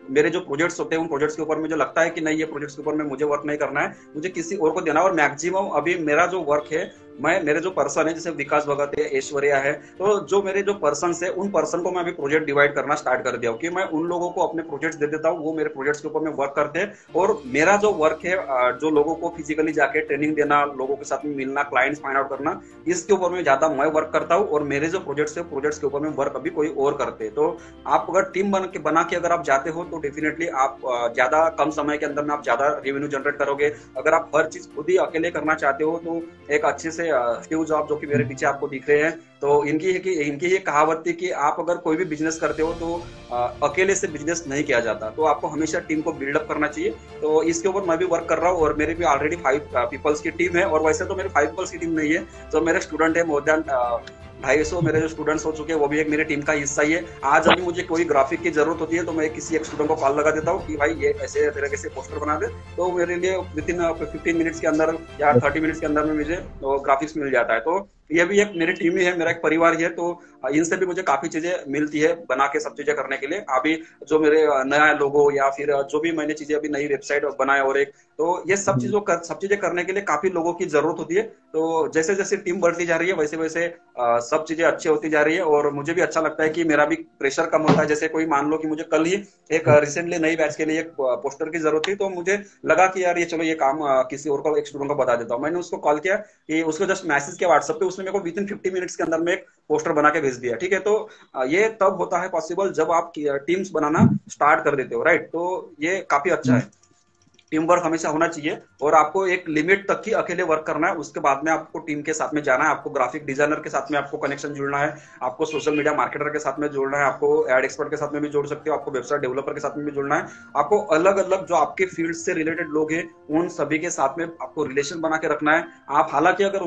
मेरे जो प्रोजेक्ट्स होते हैं उन प्रोजेक्ट्स के ऊपर मुझे लगता है कि नहीं, ये प्रोजेक्ट्स के ऊपर में मुझे वर्क नहीं करना है, मुझे किसी और को देना है। और मैक्सिमम अभी मेरा जो वर्क है, मैं, मेरे जो पर्सन है, जैसे विकास भगत है, ऐश्वर्या है, तो जो मेरे जो पर्सन है उन पर्सन को मैं अभी प्रोजेक्ट डिवाइड करना स्टार्ट कर दिया हूँ कि मैं उन लोगों को अपने प्रोजेक्ट्स दे देता हूँ, वो मेरे प्रोजेक्ट्स के ऊपर में वर्क करते हैं। और मेरा जो वर्क है, जो लोगों को फिजिकली जाके ट्रेनिंग देना, लोगों के साथ में मिलना, क्लाइंट्स फाइंड आउट करना, इसके ऊपर में ज्यादा मैं वर्क करता हूँ। और मेरे जो प्रोजेक्ट्स है, प्रोजेक्ट्स के ऊपर में वर्क अभी कोई और करते हैं। तो आप अगर टीम बना के अगर आप जाते हो तो डेफिनेटली आप ज्यादा कम समय के अंदर में आप ज्यादा रेवेन्यू जनरेट करोगे। अगर आप हर चीज खुद ही अकेले करना चाहते हो तो एक अच्छे से स्टीव जॉब, जो कि मेरे पीछे आपको दिख रहे हैं, तो इनकी ये कहावत थी कि आप अगर कोई भी बिजनेस करते हो तो अकेले से बिजनेस नहीं किया जाता, तो आपको हमेशा टीम को बिल्डअप करना चाहिए। तो इसके ऊपर मैं भी वर्क कर रहा हूँ, और मेरे भी ऑलरेडी 5 पीपल्स की टीम है। और वैसे तो मेरे 5 पीपल्स की टीम नहीं है, तो मेरे स्टूडेंट है मोर देन 250 मेरे जो स्टूडेंट्स हो चुके हैं, वो भी एक मेरे टीम का हिस्सा ही है। आज अभी मुझे कोई ग्राफिक की जरूरत होती है तो मैं किसी एक स्टूडेंट को कॉल लगा देता हूँ कि भाई ये ऐसे तरीके से पोस्टर बना दे, तो मेरे लिए विद इन 15 मिनट्स के अंदर या 30 मिनट्स के अंदर में मुझे ग्राफिक्स मिल जाता है। तो ये भी एक मेरी टीम ही है, मेरा एक परिवार ही है। तो इनसे भी मुझे काफी चीजें मिलती है बना के, सब चीजें करने के लिए। अभी जो मेरे नया लोगो या फिर जो भी मैंने चीजें अभी नई वेबसाइट बनाया, और एक, तो ये सब चीजें करने के लिए काफी लोगों की जरूरत होती है। तो जैसे जैसे टीम बढ़ती जा रही है वैसे वैसे सब चीजें अच्छी होती जा रही है। और मुझे भी अच्छा लगता है कि मेरा भी प्रेशर कम होता है। जैसे कोई मान लो कि मुझे कल ही एक रिसेंटली नई बैच के लिए एक पोस्टर की जरूरत थी, तो मुझे लगा कि यार ये चलो ये काम किसी और को, एक स्टूडेंट को बता देता हूँ। मैंने उसको कॉल किया कि उसको जस्ट मैसेज किया व्हाट्सएप पे, उसने मेरे को विद इन 50 मिनट्स के अंदर में एक पोस्टर बना के भेज दिया, ठीक है। तो ये तब होता है पॉसिबल जब आप टीम्स बनाना स्टार्ट कर देते हो, राइट। तो ये काफी अच्छा है, टीम वर्क हमेशा होना चाहिए। और आपको एक लिमिट तक ही अकेले वर्क करना है, उसके बाद में आपको टीम के साथ में जाना है, आपको ग्राफिक डिजाइनर के साथ में आपको कनेक्शन जुड़ना है, आपको सोशल मीडिया मार्केटर के साथ में जोड़ना है, आपको एड एक्सपर्ट के साथ में भी जोड़ सकते हो, आपको वेबसाइट डेवलपर के साथ में भी जुड़ना है। आपको अलग अलग जो आपके फील्ड से रिलेटेड लोग हैं उन सभी के साथ में आपको रिलेशन बना के रखना है। आप हालांकि अगर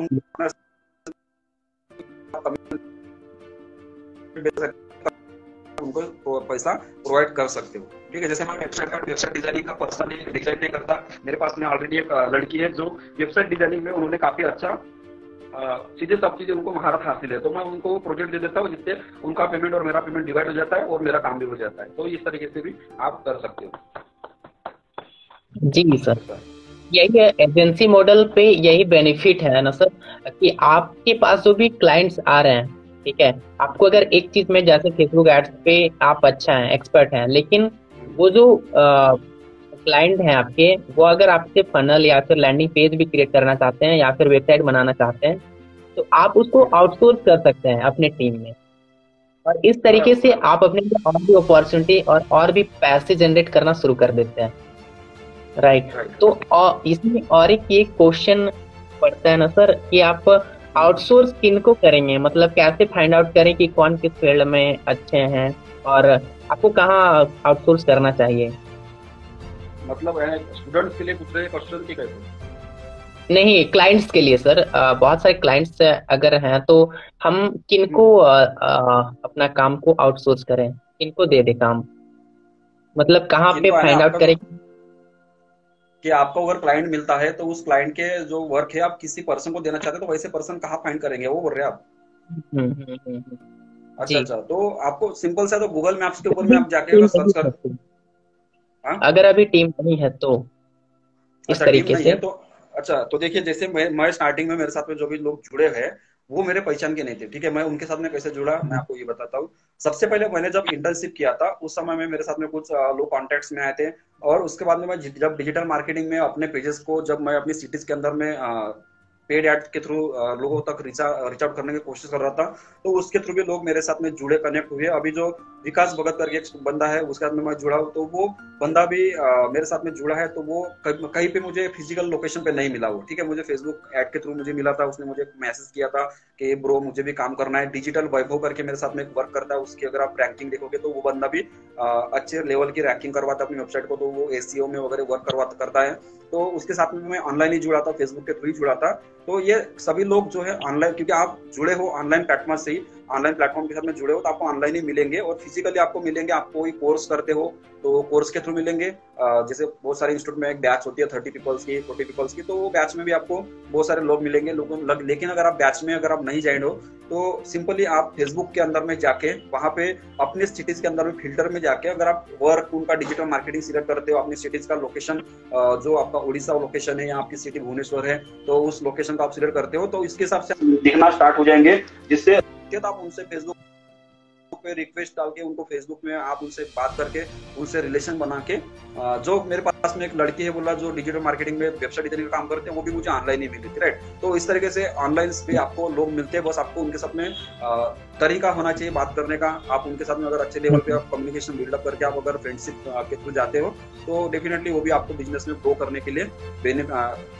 उनको पैसा प्रोवाइड कर सकते हो, ठीक है। जैसे मैं वेबसाइट डिजाइनिंग का पर्सनली डिजाइन नहीं करता, मेरे पास में ऑलरेडी एक लड़की है जो वेबसाइट डिजाइनिंग में उन्होंने काफी अच्छा चीजें, सब चीजें उनको महारत हासिल है, तो मैं उनको प्रोजेक्ट दे देता हूँ, जिससे उनका पेमेंट और मेरा पेमेंट डिवाइड हो जाता है और मेरा काम भी हो जाता है। तो इस तरीके से भी आप कर सकते हो। जी सर, यही है एजेंसी मॉडल पे, यही बेनिफिट है ना सर, कि आपके पास जो भी क्लाइंट्स आ रहे हैं, ठीक है, आपको अगर एक चीज में, जैसे फेसबुक एड्स पे आप अच्छा है, एक्सपर्ट हैं, लेकिन वो जो क्लाइंट हैं आपके, वो अगर आपसे फनल या फिर लैंडिंग पेज भी क्रिएट करना चाहते हैं या फिर वेबसाइट बनाना चाहते हैं, तो आप उसको आउटसोर्स कर सकते हैं अपने टीम में। और इस तरीके से आप अपने लिए और भी अपॉर्चुनिटी और भी पैसे जनरेट करना शुरू कर देते हैं, राइट। तो इसमें और एक ये क्वेश्चन पड़ता है ना सर, कि आप आउटसोर्स किन को करेंगे, मतलब कैसे फाइंड आउट करें कि कौन किस फील्ड में अच्छे हैं, और आपको कहाँ आउटसोर्स करना चाहिए? मतलब स्टूडेंट्स के लिए पूछ रहे हैं क्वेश्चन की कैसे? नहीं, क्लाइंट्स के लिए सर, बहुत सारे क्लाइंट्स अगर हैं तो हम किनको अपना काम को आउटसोर्स करें, किनको दे दे काम, मतलब कहाँ पे किनको आना फाइंड आउट आपका करें? कि आपको अगर क्लाइंट मिलता है तो उस क्लाइंट के जो वर्क है आप किसी पर्सन को देना चाहते हो, तो वैसे पर्सन कहाँ फाइंड करेंगे, वो बोल रहे हैं आप? अच्छा जी। अच्छा, तो आपको सिंपल सा, तो गूगल मैप्स के ऊपर में अभी आप जाके टीम अगर नहीं सर्च कर, है तो, हाँ, अगर अभी टीम नहीं है तो इस अच्छा टीम तरीके नहीं से। है तो, अच्छा, तो देखिए, जैसे मैं स्टार्टिंग में मेरे साथ में जो भी लोग जुड़े हैं वो मेरे पहचान के नहीं थे, ठीक है। मैं उनके साथ में कैसे जुड़ा मैं आपको ये बताता हूँ। सबसे पहले मैंने जब इंटर्नशिप किया था उस समय में मेरे साथ में कुछ लोग कॉन्टेक्ट्स में आए थे। और उसके बाद में मैं जब डिजिटल मार्केटिंग में अपने पेजेस को जब मैं अपनी सिटीज के अंदर में पेड एड के थ्रू लोगों तक रीच आउट करने की कोशिश कर रहा था, तो उसके थ्रू भी लोग मेरे साथ में जुड़े, कनेक्ट हुए। अभी जो विकास भगत करके एक बंदा है उसके साथ में मैं जुड़ा हूँ, तो वो बंदा भी मेरे साथ में जुड़ा है। तो वो कहीं पे मुझे फिजिकल लोकेशन पे नहीं मिला, वो ठीक है, मुझे फेसबुक ऐड के थ्रू मुझे मिला था। उसने मुझे मैसेज किया था कि ब्रो मुझे भी काम करना है। डिजिटल वैभव करके मेरे साथ में एक वर्क करता है, उसकी अगर आप रैंकिंग देखोगे तो वो बंदा भी अच्छे लेवल की रैंकिंग करवाता है अपनी वेबसाइट को, तो वो एसीओ में वगैरह वर्क करता है। तो उसके साथ में मैं ऑनलाइन ही जुड़ा था, फेसबुक के थ्रू ही जुड़ा था। तो ये सभी लोग जो है ऑनलाइन, क्योंकि आप जुड़े हो ऑनलाइन प्लेटफॉर्म से ही, ऑनलाइन प्लेटफॉर्म के साथ में जुड़े हो तो आपको ऑनलाइन ही मिलेंगे और फिजिकली आपको मिलेंगे। आप कोई कोर्स करते हो तो कोर्स के थ्रू मिलेंगे। जैसे बहुत सारे इंस्टीट्यूट में एक बैच होती है 30 पीपल्स की, 40 पीपल्स की, तो वो बैच में भी आपको बहुत सारे लोग मिलेंगे लेकिन अगर आप बैच में अगर आप नहीं ज्वाइन हो तो सिंपली आप फेसबुक के अंदर में जाके वहां पे अपने सिटीज के अंदर में फिल्टर में जाके अगर आप वर्क उनका डिजिटल मार्केटिंग सिलेक्ट करते हो, अपनी सिटीज का लोकेशन जो आपका उड़ीसा लोकेशन है या आपकी सिटी भुवनेश्वर है तो उस लोकेशन को आप सिलेक्ट करते हो, तो इसके हिसाब से दिखना स्टार्ट हो जाएंगे। जिससे आप उनसे फेसबुक पे रिक्वेस्ट डाल के उनको फेसबुक में आप उनसे बात करके उनसे रिलेशन बना के जो मेरे पास में एक लड़की है बोला जो डिजिटल मार्केटिंग में वेबसाइट डिजाइनिंग का काम करते हैं, वो भी मुझे ऑनलाइन ही मिली थी, राइट। तो इस तरीके से ऑनलाइन पे आपको लोग मिलते हैं, बस आपको उनके साथ में तरीका होना चाहिए बात करने का। आप उनके साथ में अगर अच्छे लेवल पे आप कम्युनिकेशन बिल्डअप करके आप अगर फ्रेंडशिप के थ्रू जाते हो तो डेफिनेटली वो भी आपको बिजनेस में ग्रो करने के लिए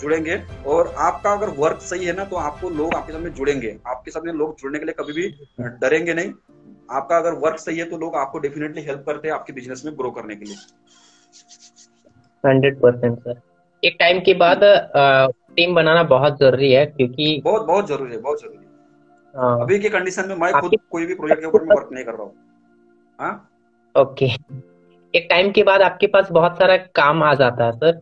जुड़ेंगे। और आपका अगर वर्क सही है ना तो आपको लोग आपके साथ में जुड़ेंगे, आपके साथ में लोग जुड़ने के लिए कभी भी डरेंगे नहीं। आपका अगर वर्क सही है तो लोग आपको डेफिनेटली हेल्प करते हैं आपके बिजनेस में ग्रो करने के लिए। 100% सर। एक टाइम के बाद टीम बनाना बहुत जरूरी है, क्योंकि बहुत बहुत जरूरी है, बहुत जरूरी है। हाँ, अभी के कंडीशन में मैं आपके खुद कोई भी प्रोजेक्ट के ऊपर में वर्क नहीं कर रहा हूँ। हाँ, ओके, एक टाइम के बाद आपके पास बहुत सारा काम आ जाता है सर,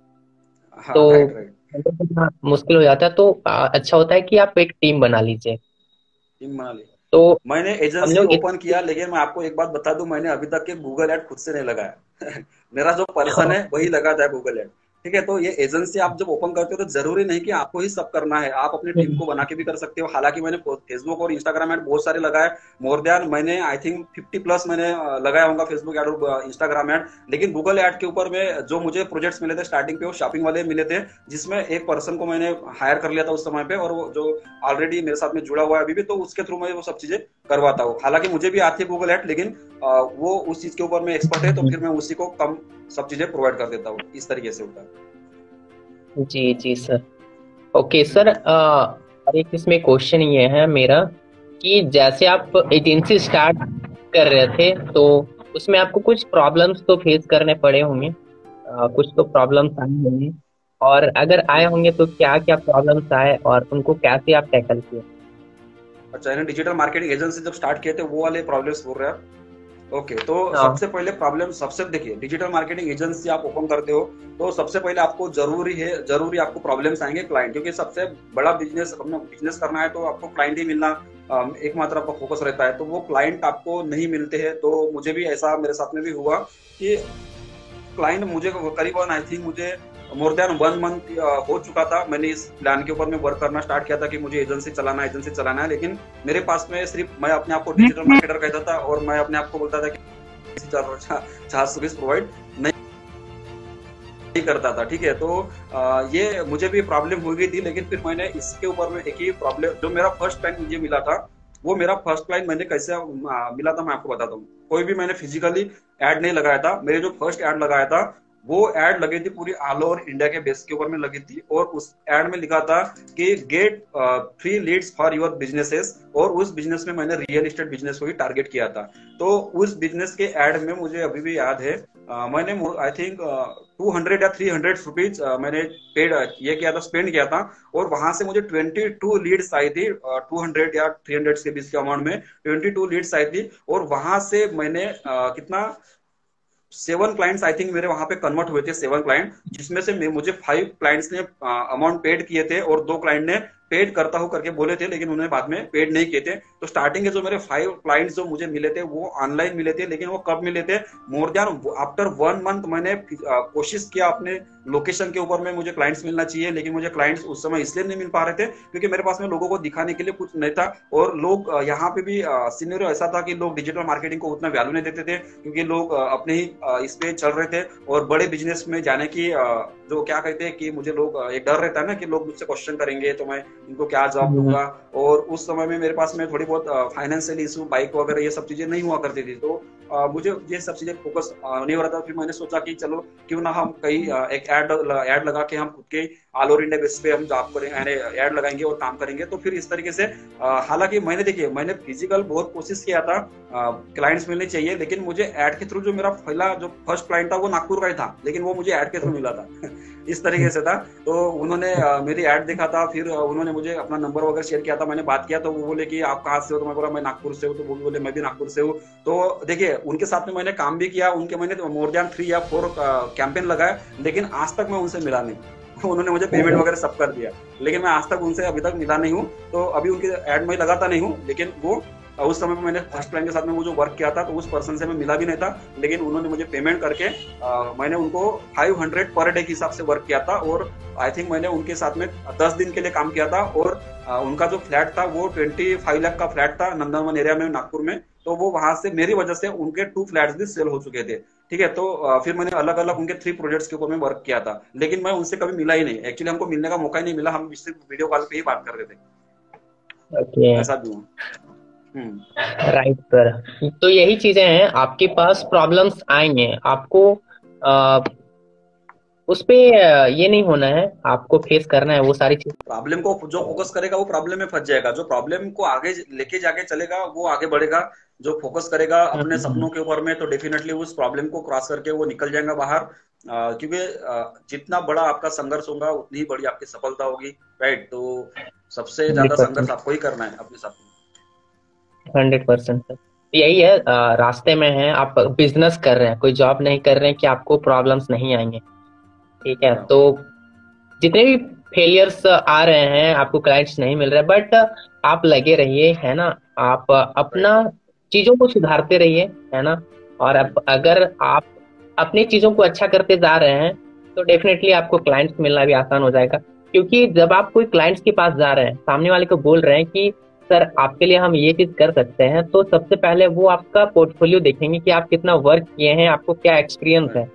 हाँ, तो राइट राइट। handle करना मुश्किल हो जाता है। तो अच्छा होता है कि आप एक टीम बना लीजिए। टीम बना ली। तो मैंने हम एजेंसी लोग ओपन किया, लेकिन मैं आपको एक बात बता दूं, मैंने अभी तक के गूगल एड खुद से नहीं लगाया। मेरा जो पर्सन है वही लगाता है गूगल एड, ठीक है। तो ये एजेंसी आप जब ओपन करते हो तो जरूरी नहीं कि आपको ही सब करना है, आप अपनी टीम को बना के भी कर सकते हो। हालांकि मैंने फेसबुक और इंस्टाग्राम एड बहुत सारे लगाए, मोर देन मैंने आई थिंक 50+ मैंने लगाया होगा फेसबुक एड और इंस्टाग्राम एड। लेकिन गूगल एड के ऊपर में जो मुझे प्रोजेक्ट्स मिले थे स्टार्टिंग पे वो शॉपिंग वाले मिले थे, जिसमें एक पर्सन को मैंने हायर कर लिया था उस समय पे, और वो जो ऑलरेडी मेरे साथ में जुड़ा हुआ है अभी भी, तो उसके थ्रू मैं वो सब चीजें करवाता हूँ। हालांकि मुझे भी आती है गूगल एड, लेकिन वो उस चीज के ऊपर में एक्सपर्ट है तो फिर मैं उसी को कम सब चीजें प्रोवाइड कर देता हूँ। इस तरीके से होता है। जी जी सर। ओके सर, और एक इसमें क्वेश्चन ये है मेरा कि जैसे आप एजेंसी स्टार्ट कर रहे थे तो उसमें आपको कुछ प्रॉब्लम्स तो फेस करने पड़े होंगे, कुछ तो प्रॉब्लम्स आए होंगे, और अगर आए होंगे तो क्या क्या प्रॉब्लम्स आए और उनको कैसे आप टैकल किए? अच्छा, यानी डिजिटल मार्केटिंग एजेंसी जब स्टार्ट किए थे वो वाले प्रॉब्लम्स बोल रहे हैं आप? ओके, तो हाँ। सबसे पहले प्रॉब्लम, सबसे देखिए, डिजिटल मार्केटिंग एजेंसी आप ओपन करते हो तो सबसे पहले आपको जरूरी आपको प्रॉब्लम्स आएंगे क्लाइंट, क्योंकि सबसे बड़ा बिजनेस अपना बिजनेस करना है तो आपको क्लाइंट ही मिलना एकमात्र आपका फोकस रहता है। तो वो क्लाइंट आपको नहीं मिलते हैं, तो मुझे भी ऐसा मेरे साथ में भी हुआ कि क्लाइंट मुझे करीबन आई थिंक मुझे मोर देन 1 मंथ हो चुका था। मैंने इस प्लान के ऊपर में वर्क करना स्टार्ट किया था कि मुझे एजेंसी चलाना है, लेकिन मेरे पास में सिर्फ, मैं अपने आप को डिजिटल मार्केटर कहता था और मैं अपने आप को बोलता था कि चार सर्विस प्रोवाइड नहीं करता था, ठीक है। तो ये मुझे भी प्रॉब्लम हो गई थी, लेकिन फिर मैंने इसके ऊपर में एक ही प्रॉब्लम, जो मेरा फर्स्ट क्लाइंट मुझे मिला था, वो मेरा फर्स्ट क्लाइंट मैंने कैसे मिला था मैं आपको बताता हूँ। कोई भी मैंने फिजिकली एड नहीं लगाया था। मेरे जो फर्स्ट एड लगाया था वो एड लगी थी पूरी ऑल ओवर इंडिया के बेस के ऊपर में लगी थी, और उस एड में लिखा था कि get 3 leads for your businesses, और उस बिजनेस में मैंने रियल एस्टेट बिजनेस को ही टारगेट किया था। तो उस बिजनेस के एड में मुझे अभी भी याद है, मैंने आई थिंक 200 या 300 रुपीज मैंने पेड ये किया था, स्पेंड किया था, और वहां से मुझे 22 लीड्स आई थी। 200 या 300 के बीच के अमाउंट में 22 लीड्स आई थी, और वहां से मैंने कितना 7 क्लाइंट्स आई थिंक मेरे वहां पे कन्वर्ट हुए थे, 7 क्लाइंट, जिसमें से मुझे 5 क्लाइंट्स ने अमाउंट पेड किए थे और 2 क्लाइंट ने पेड करता हूँ करके बोले थे, लेकिन उन्होंने बाद में पेड नहीं किए थे। तो स्टार्टिंग के जो मेरे 5 क्लाइंट्स जो मुझे मिले थे वो ऑनलाइन मिले थे, लेकिन वो कब मिले थे, मोर देन आफ्टर 1 मंथ मैंने कोशिश किया अपने लोकेशन के ऊपर में मुझे क्लाइंट्स मिलना चाहिए, लेकिन मुझे क्लाइंट्स उस समय इसलिए नहीं मिल पा रहे थे क्योंकि मेरे पास में लोगों को दिखाने के लिए कुछ नहीं था। और लोग यहाँ पे भी सिनेरियो ऐसा था कि लोग डिजिटल मार्केटिंग को उतना वैल्यू नहीं देते थे क्योंकि लोग अपने ही इस पे चल रहे थे। और बड़े बिजनेस में जाने की जो क्या कहते हैं कि मुझे लोग एक डर रहता है ना कि लोग मुझसे क्वेश्चन करेंगे तो मैं इनको क्या जवाब दूंगा। और उस समय में मेरे पास में थोड़ी बहुत फाइनेंशियल इशू, बाइक वगैरह ये सब चीजें नहीं हुआ करती थी, तो मुझे ये सब चीजें फोकस नहीं हो रहा था। फिर मैंने सोचा कि चलो क्यों ना हम कहीं एक ऐड लगा के हम खुद के ऑल ओवर इंडिया बेस पे हम जॉब करेंगे, यानी ऐड लगाएंगे और काम करेंगे। तो फिर इस तरीके से हालांकि मैंने फिजिकल बहुत कोशिश किया था, क्लाइंट्स मिलने चाहिए, लेकिन मुझे ऐड के थ्रू जो मेरा पहला जो फर्स्ट क्लाइंट था वो नागपुर का ही था, लेकिन वो मुझे ऐड के थ्रू मिला था इस तरीके से था। तो उन्होंने मेरी ऐड देखा था, फिर उन्होंने मुझे अपना नंबर वगैरह शेयर किया था, मैंने बात किया तो वो बोले कि आप कहाँ से हो, तो मैं बोला मैं नागपुर से हूँ, तो वो भी बोले मैं भी नागपुर से हूँ। तो देखिए उनके साथ में मैंने काम भी किया, उनके मैंने मोर देन 3 या 4 कैंपेन लगाए, लेकिन आज तक मैं उनसे मिला नहीं। उन्होंने मुझे पेमेंट वगैरह सब कर दिया, लेकिन मैं आज तक उनसे अभी तक मिला नहीं हूँ। तो अभी उनकी ऐड में लगाता नहीं हूँ, लेकिन वो उस समय में मैंने फर्स्ट क्लाइंट के साथ में वो जो वर्क किया था तो उस पर्सन से मैं मिला भी नहीं था, लेकिन उन्होंने मुझे पेमेंट करके मैंने उनको 500 पर डे के हिसाब से वर्क किया था। और आई थिंक मैंने उनके साथ में 10 दिन के लिए काम किया था। और उनका जो फ्लैट था वो 25 लाख का फ्लैट था नंदनवन एरिया में नागपुर में। तो वो वहां से मेरी वजह से उनके 2 फ्लैट्स भी सेल हो चुके थे। ठीक है, तो फिर मैंने अलग अलग उनके 3 प्रोजेक्ट्स के ऊपर में वर्क किया था, लेकिन मैं उनसे कभी मिला ही नहीं। एक्चुअली हमको मिलने का मौका ही नहीं मिला, हम सिर्फ वीडियो कॉल पे ही बात कर रहे थे। ओके, ऐसा भी हुआ। Right sir. तो यही चीजें हैं, आपके पास प्रॉब्लम्स आएंगे, आपको उस पे ये नहीं होना है, आपको फेस करना है वो सारी चीज। प्रॉब्लम को जो फोकस करेगा वो प्रॉब्लम में फंस जाएगा, जो प्रॉब्लम को आगे लेके जाके चलेगा वो आगे बढ़ेगा। जो फोकस करेगा अपने सपनों के ऊपर में तो डेफिनेटली उस प्रॉब्लम को क्रॉस करके वो निकल जाएगा बाहर। क्योंकि जितना बड़ा आपका संघर्ष होगा उतनी ही बड़ी आपकी सफलता होगी, राइट। तो सबसे ज्यादा संघर्ष आपको ही करना है अपने साथ में। 100% सर, यही है, रास्ते में है, आप बिजनेस कर रहे हैं, कोई जॉब नहीं कर रहे हैं कि आपको प्रॉब्लम्स नहीं आएंगे। ठीक है, तो जितने भी फेलियर्स आ रहे हैं, आपको क्लाइंट्स नहीं मिल रहे, बट आप लगे रहिए, है ना, आप अपना चीजों को सुधारते रहिए, है ना। और अगर आप अपनी चीजों को अच्छा करते जा रहे हैं तो डेफिनेटली आपको क्लाइंट्स मिलना भी आसान हो जाएगा। क्योंकि जब आप कोई क्लाइंट्स के पास जा रहे हैं, सामने वाले को बोल रहे हैं कि सर आपके लिए हम ये चीज कर सकते हैं, तो सबसे पहले वो आपका पोर्टफोलियो देखेंगे कि आप कितना वर्क किए हैं, आपको क्या एक्सपीरियंस है।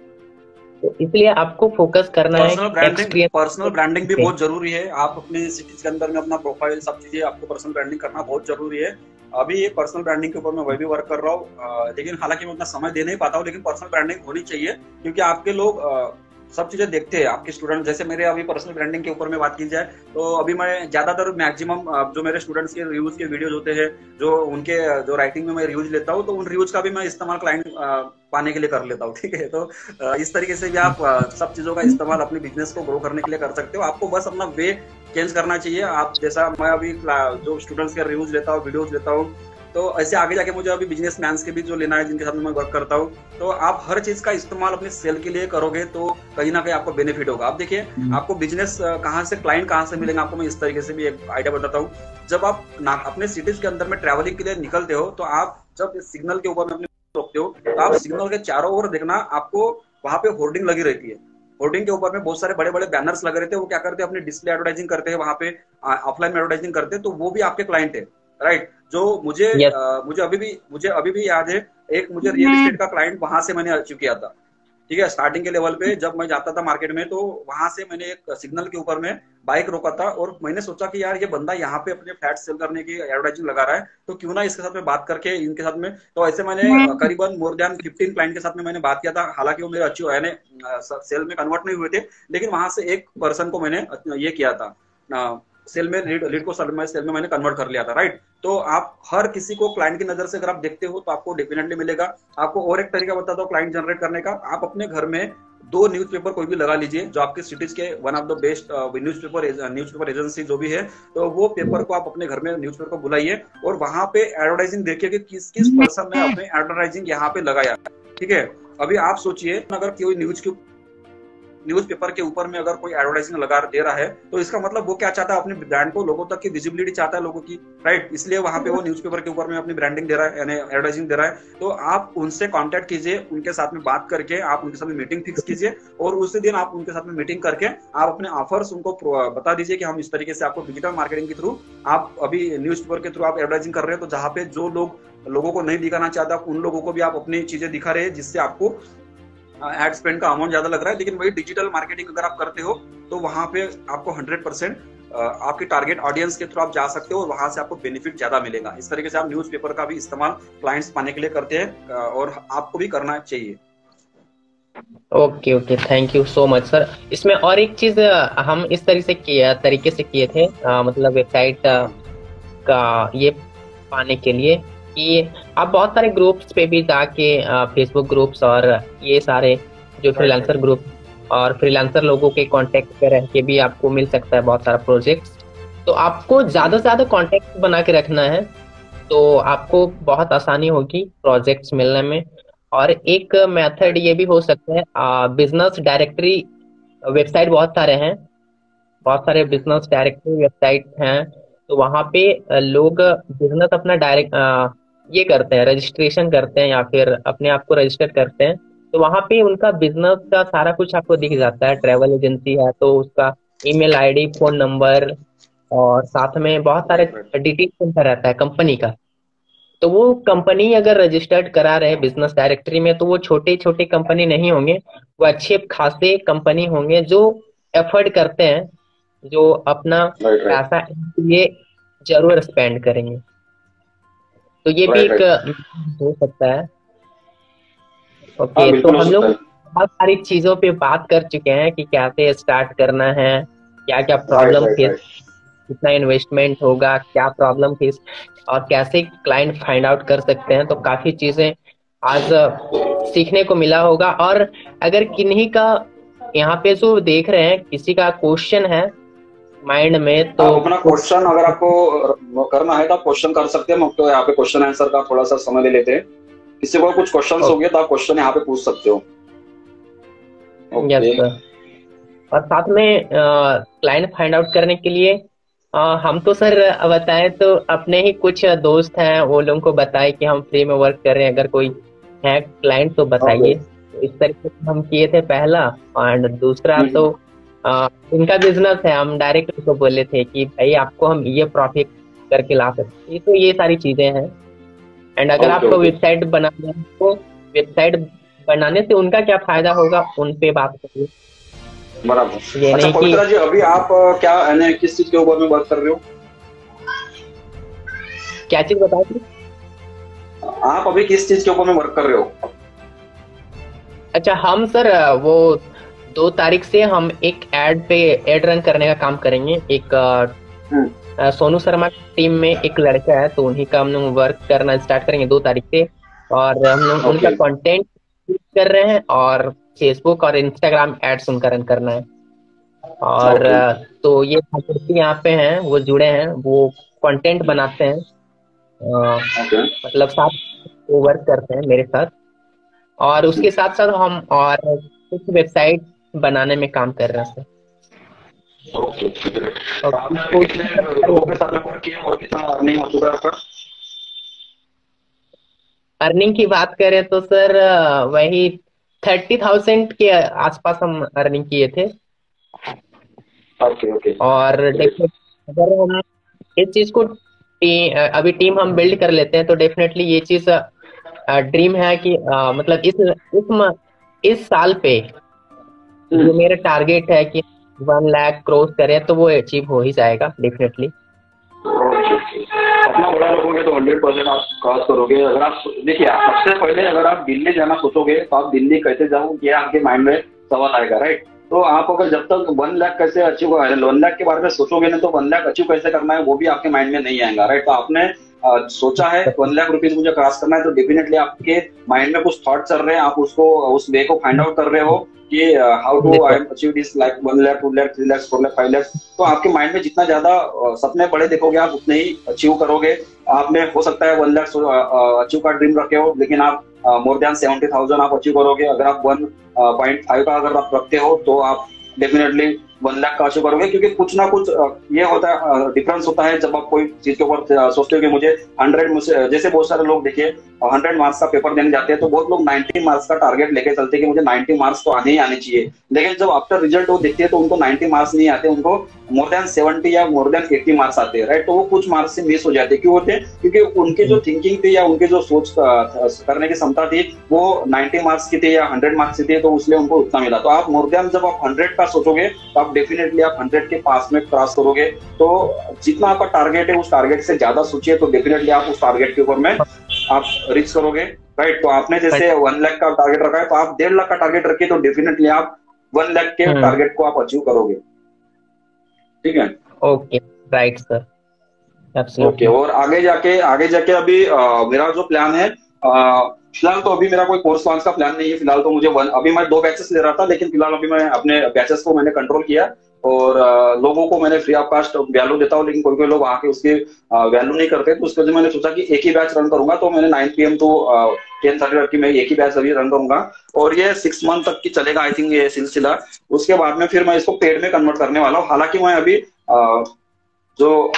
तो इसलिए आपको फोकस करना है एक्सपीरियंस। पर्सनल ब्रांडिंग भी बहुत जरूरी है। आप अपने सिटीज के अंदर में अपना प्रोफाइल सब चीजें आपको पर्सनल ब्रांडिंग करना बहुत जरूरी है। अभी ये पर्सनल ब्रांडिंग के ऊपर मैं वही भी वर्क कर रहा हूँ, लेकिन हालांकि मैं उतना समय दे नहीं पाता हूँ, लेकिन पर्सनल ब्रांडिंग होनी चाहिए क्योंकि आपके लोग सब चीजें देखते हैं। आपके स्टूडेंट जैसे मेरे अभी पर्सनल ब्रांडिंग के ऊपर में बात की जाए तो अभी मैं ज्यादातर मैक्सिमम जो मेरे स्टूडेंट्स के रिव्यूज के वीडियोज होते हैं, जो उनके जो राइटिंग में मैं रिव्यूज लेता हूँ, तो उन रिव्यूज का भी मैं इस्तेमाल क्लाइंट पाने के लिए कर लेता हूँ। ठीक है, तो इस तरीके से भी आप सब चीजों का इस्तेमाल अपने बिजनेस को ग्रो करने के लिए कर सकते हो। आपको बस अपना वे चेंज करना चाहिए। आप जैसा मैं अभी जो स्टूडेंट्स के रिव्यूज लेता हूँ, वीडियोज लेता हूँ, तो ऐसे आगे जाके मुझे अभी बिजनेस मैन के भी जो लेना है, जिनके साथ मैं वर्क करता हूँ, तो आप हर चीज का इस्तेमाल अपने सेल के लिए करोगे तो कहीं ना कहीं आपको बेनिफिट होगा। आप देखिए आपको बिजनेस कहाँ से, क्लाइंट कहाँ से मिलेंगे, आपको मैं इस तरीके से भी एक आइडिया बताता हूँ। जब आप अपने सिटीज के अंदर में ट्रैवलिंग के लिए निकलते हो, तो आप जब सिग्नल के ऊपर में अपने रोकते हो तो आप सिग्नल के चारों ओर देखना, आपको वहां पे होर्डिंग लगी रहती है। होर्डिंग के ऊपर में बहुत सारे बड़े बड़े बैनर्स लगे रहते हैं। वो क्या करते हैं, अपनी डिस्प्ले एडवर्टाइजिंग करते हैं, वहां पे ऑफलाइन में एडवर्टाइजिंग करते हैं, तो वो भी आपके क्लाइंट है, राइट। जो मुझे अभी भी याद है, एक मुझे रियल एस्टेट का क्लाइंट वहां से मैंने अचीव किया था। ठीक है, स्टार्टिंग के लेवल पे जब मैं जाता था मार्केट में, तो वहां से मैंने एक सिग्नल के ऊपर में बाइक रोका था और मैंने सोचा कि यार ये बंदा यहाँ पे अपने फ्लैट सेल करने की एडवर्टाइजिंग लगा रहा है, तो क्यों ना इसके साथ में बात करके इनके साथ में। तो ऐसे मैंने करीबन मोर देन 15 क्लाइंट के साथ में मैंने बात किया था। हालांकि वो मेरे अचीव यानी सेल में कन्वर्ट नहीं हुए थे, लेकिन वहां से एक पर्सन को मैंने ये किया था, सेल में लीड को सेल में मैंने कन्वर्ट कर लिया था, राइट। तो आप हर किसी को क्लाइंट की नजर से अगर आप देखते हो तो आपको डेफिनेटली मिलेगा। आपको और एक तरीका बताता हूँ क्लाइंट जनरेट करने का। आप अपने घर में 2 न्यूज़पेपर कोई भी लगा लीजिए, जो आपके सिटीज के one of the best newspaper agency जो भी है, तो वो पेपर को आप अपने घर में न्यूज़पेपर को बुलाइए और वहां पे एडवर्टाइजिंग देखिए कि किस किस पर्सन ने अपने एडवर्टाइजिंग यहाँ पे लगाया। ठीक है, अभी आप सोचिए अगर कोई न्यूज़पेपर के ऊपर में अगर कोई एडवर्टाइजिंग लगा दे रहा है तो इसका मतलब वो क्या चाहता है, अपने ब्रांड को लोगों तक की विजिबिलिटी चाहता है लोगों की, राइट। इसलिए वहां पे वो न्यूज़पेपर के ऊपर में अपनी ब्रांडिंग दे रहा है, यानी एडवर्टाइजिंग दे रहा है। तो आप उनसे कॉन्टेक्ट कीजिए, उनके साथ में बात करके आप उनके साथ में मीटिंग फिक्स कीजिए, और उसी दिन आप उनके साथ में मीटिंग करके आप अपने ऑफर्स उनको बता दीजिए कि हम इस तरीके से आपको डिजिटल मार्केटिंग के थ्रू, आप अभी न्यूज़पेपर के थ्रू आप एडवर्टाइजिंग कर रहे हैं, तो जहाँ पे जो लोगों को नहीं दिखाना चाहता उन लोगों को भी आप अपनी चीजें दिखा रहे हैं, जिससे आपको एड स्पेंड का अमाउंट ज्यादा लग रहा है। लेकिन वही डिजिटल मार्केटिंग अगर आप करते हो तो वहां पे आपको 100% आपके टारगेट ऑडियंस के थ्रू आप जा सकते हो और वहां से आपको बेनिफिट ज्यादा मिलेगा। इस तरीके से आप न्यूज़पेपर का भी इस्तेमाल क्लाइंट्स पाने के लिए करते हैं, और आपको भी करना चाहिए। Okay okay, thank you so much sir. इसमें और एक चीज हम इस तरीके से किए थे, मतलब वेबसाइट का ये पाने के लिए कि आप बहुत सारे ग्रुप्स पे भी जाके, फेसबुक ग्रुप्स और ये सारे जो फ्रीलांसर ग्रुप और फ्रीलांसर लोगों के कांटेक्ट पे रह के भी आपको मिल सकता है बहुत सारा प्रोजेक्ट्स। तो आपको ज्यादा से ज्यादा कांटेक्ट बना के रखना है, तो आपको बहुत आसानी होगी प्रोजेक्ट्स मिलने में। और एक मेथड ये भी हो सकता है, बिजनेस डायरेक्टरी वेबसाइट बहुत सारे बिजनेस डायरेक्टरी वेबसाइट हैं। तो वहाँ पे लोग बिजनेस अपना डायरेक्ट ये करते हैं, रजिस्ट्रेशन करते हैं या फिर अपने आप को रजिस्टर करते हैं। तो वहाँ पे उनका बिजनेस का सारा कुछ आपको दिख जाता है। ट्रैवल एजेंसी है तो उसका ईमेल आईडी, फोन नंबर, और साथ में बहुत सारे डिटेल्स उनका रहता है कंपनी का। तो वो कंपनी अगर रजिस्टर्ड करा रहे बिजनेस डायरेक्टरी में, तो वो छोटे छोटे कंपनी नहीं होंगे, वो अच्छे खासे कंपनी होंगे जो एफर्ट करते हैं, जो अपना पैसा ये जरूर स्पेंड करेंगे। तो ये भी एक हो सकता है। ओके, तो हम लोग बहुत सारी चीजों पे बात कर चुके हैं कि कैसे स्टार्ट करना है, क्या क्या प्रॉब्लम फेस, कितना इन्वेस्टमेंट होगा, क्या प्रॉब्लम फेस, और कैसे क्लाइंट फाइंड आउट कर सकते हैं। तो काफी चीजें आज सीखने को मिला होगा। और अगर किन्हीं का यहाँ पे जो देख रहे हैं किसी का क्वेश्चन है माइंड में, तो आप अपना क्वेश्चन अगर आपको करना है तो आप क्वेश्चन कर सकते हैं। हम तो यहाँ पे क्वेश्चन आंसर का थोड़ा सा समय ले लेते हैं। किसी को कुछ क्वेश्चन हो गए तो आप क्वेश्चन यहाँ पे पूछ सकते हो। Yes sir. और साथ में क्लाइंट फाइंड आउट करने के लिए हम तो सर बताएं तो अपने ही कुछ दोस्त हैं, वो लोगों को बताए कि हम फ्री में वर्क कर रहे हैं, अगर कोई है क्लाइंट तो बताइए। तो इस तरीके से हम किए थे पहला। और दूसरा तो इनका बिजनेस है, हम डायरेक्ट उनको बोले थे कि भाई आपको हम ये प्रॉफिट करके ला सकते हैं। तो ये सारी चीजें हैं। एंड अगर आपको वेबसाइट बनाना है तो वेबसाइट बनाने से उनका क्या फायदा होगा, उन पे बात करिए। बराबर। अच्छा पवित्रा जी, अभी आप क्या किस चीज के ऊपर में वर्क कर रहे हो? क्या चीज बताइए? आप अभी किस चीज के ऊपर में वर्क कर रहे हो? अच्छा, हम सर वो 2 तारीख से हम एक एड रन करने का काम करेंगे। एक सोनू शर्मा की टीम में एक लड़का है, तो उन्हीं का हम लोग वर्क करना स्टार्ट करेंगे 2 तारीख से। और हम लोग उनका कंटेंट कर रहे हैं, और फेसबुक और इंस्टाग्राम एड्स उनका रन करना है। और तो ये यहाँ पे हैं, वो जुड़े हैं, वो कंटेंट बनाते हैं, मतलब साथ वो वर्क करते हैं मेरे साथ। और उसके साथ साथ हम और कुछ वेबसाइट बनाने में काम कर रहे हैं। अर्निंग की बात करें तो सर वही 30,000 के आसपास हम अर्निंग किए थे। और देखिए, अगर हम इस चीज को अभी टीम हम बिल्ड कर लेते हैं तो डेफिनेटली ये चीज ड्रीम है कि मतलब इस साल पे जो मेरा टारगेट है कि 1 लाख क्रॉस करें, तो वो अचीव हो ही जाएगा डेफिनेटली। अपना बड़ा रखोगे तो 100% आप क्रॉस करोगे। अगर आप देखिए, सबसे पहले अगर आप दिल्ली जाना सोचोगे तो आप दिल्ली कैसे जाओ, ये आपके माइंड में सवाल आएगा, राइट। तो आप अगर जब तक 1 लाख कैसे अचीव, 1 लाख के बारे में सोचोगे ना, तो 1 लाख अचीव कैसे करना है वो भी आपके माइंड में नहीं आएगा, राइट। तो आपने सोचा है 1 लाख रुपीज मुझे क्रॉस करना है, तो डेफिनेटली आपके माइंड में कुछ थॉट चल रहे हैं, आप उसको उस वे को फाइंड आउट कर रहे हो कि how to I achieve this, like 1 lakh, 2 lakh, 3 lakh, 4 lakh, 5 lakh. तो आपके माइंड में जितना ज्यादा सपने बड़े देखोगे आप उतने ही अचीव करोगे। आपने हो सकता है 1 लाख अचीव का ड्रीम रखे हो, लेकिन आप मोर देन 70,000 आप अचीव करोगे। अगर आप 1.5 का अगर आप रखते हो तो आप डेफिनेटली 1 लाख का अचीव करोगे, क्योंकि कुछ ना कुछ ये होता है, डिफरेंस होता है जब आप कोई चीज के ऊपर सोचते हो कि मुझे 100, मुझे जैसे बहुत सारे लोग देखिए 100 मार्क्स का पेपर देने जाते हैं तो बहुत लोग 90 मार्क्स का टारगेट लेके चलते हैं कि मुझे 90 मार्क्स तो आने ही आने चाहिए, लेकिन जब आफ्टर रिजल्ट वो देखते हैं तो उनको 90 मार्क्स नहीं आते, उनको मोर देन 70 या मोर देन 80 मार्क्स आते हैं, राइट। तो वो कुछ मार्क्स से मिस हो जाते हैं। क्यों होते हैं? क्योंकि उनकी जो थिंकिंग थी या उनकी जो सोच करने की क्षमता थी वो 90 मार्क्स की थी या 100 मार्क्स की थी, तो उसलिए उनको उतना मिला। तो आप मोर देन जब आप 100 का सोचोगे तो आप डेफिनेटली आप 100 के पास में क्रॉस करोगे। तो जितना आपका टारगेट है उस टारगेट से ज्यादा सोचिए, तो डेफिनेटली आप उस टारगेट के ऊपर में आप रीच करोगे, राइट। तो आपने जैसे 1 लाख का टारगेट रखा है तो आप 1.5 लाख का टारगेट रखिए, तो डेफिनेटली आप 1 लाख के टारगेट को आप अचीव करोगे, ठीक है। Okay, right sir, okay. और आगे जाके अभी मेरा जो प्लान है, फिलहाल तो अभी मेरा कोई कोर्स लॉन्च का प्लान नहीं है। फिलहाल तो मुझे अभी मैं 2 बैचेस ले रहा था, लेकिन फिलहाल अभी मैं अपने बैचेस को मैंने कंट्रोल किया और लोगों को मैंने फ्री ऑफ कास्ट वैल्यू देता हूँ, लेकिन कोई कोई लोग आके उसकी वैल्यू नहीं करते, तो उसके वजह मैंने सोचा कि एक ही बैच रन करूंगा। तो मैंने 9 PM टू 10:30 तक की मैं एक ही बैच अभी रन करूंगा और ये 6 मंथ तक की चलेगा आई थिंक ये सिलसिला। उसके बाद में फिर मैं इसको पेड में कन्वर्ट करने वाला हूँ। हालांकि मैं अभी जो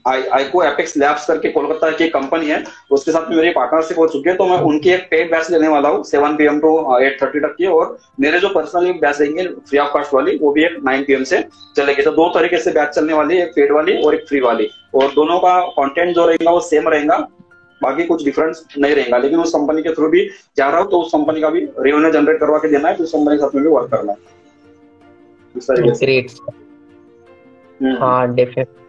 आईको एपेक्स लैब्स करके कोलकाता की एक कंपनी है, उसके साथ में मेरी पार्टनरशिप हो चुकी है, तो मैं उनकी एक पेड बैच लेने वाला हूँ 7 PM टू 8:30 तक की। और मेरे जो पर्सनल बैच रहेंगे फ्री ऑफ कास्ट वाली, वो भी एक 9 PM से चलेगी। तो 2 तरीके से बैच चलने वाली है, एक पेड वाली और एक फ्री वाली, और दोनों का कंटेंट जो रहेगा वो सेम रहेगा, बाकी कुछ डिफरेंस नहीं रहेगा। लेकिन उस कंपनी के थ्रू भी जा रहा हूँ तो उस कंपनी का भी रेवेन्यू जनरेट करवा के देना है, तो उस कंपनी के साथ में भी वर्क करना है, इस तरीके से। ग्रेट। हाँ डेफिनेटली।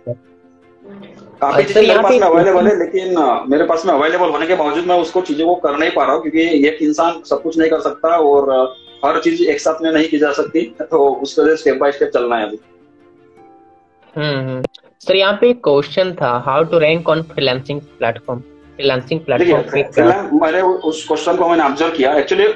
काफी चीजें मेरे पास में अवेलेबल है, लेकिन मेरे पास में अवेलेबल होने के बावजूद मैं उसको चीजों को कर नहीं पा रहा हूँ, क्योंकि एक इंसान सब कुछ नहीं कर सकता और हर चीज एक साथ में नहीं की जा सकती, तो उसके लिए स्टेप बाय स्टेप चलना है अभी। सर यहाँ पे एक क्वेश्चन था, how to rank on freelancing platform पे। मैंने उस क्वेश्चन को मैंने ऑब्जर्व किया। एक्चुअली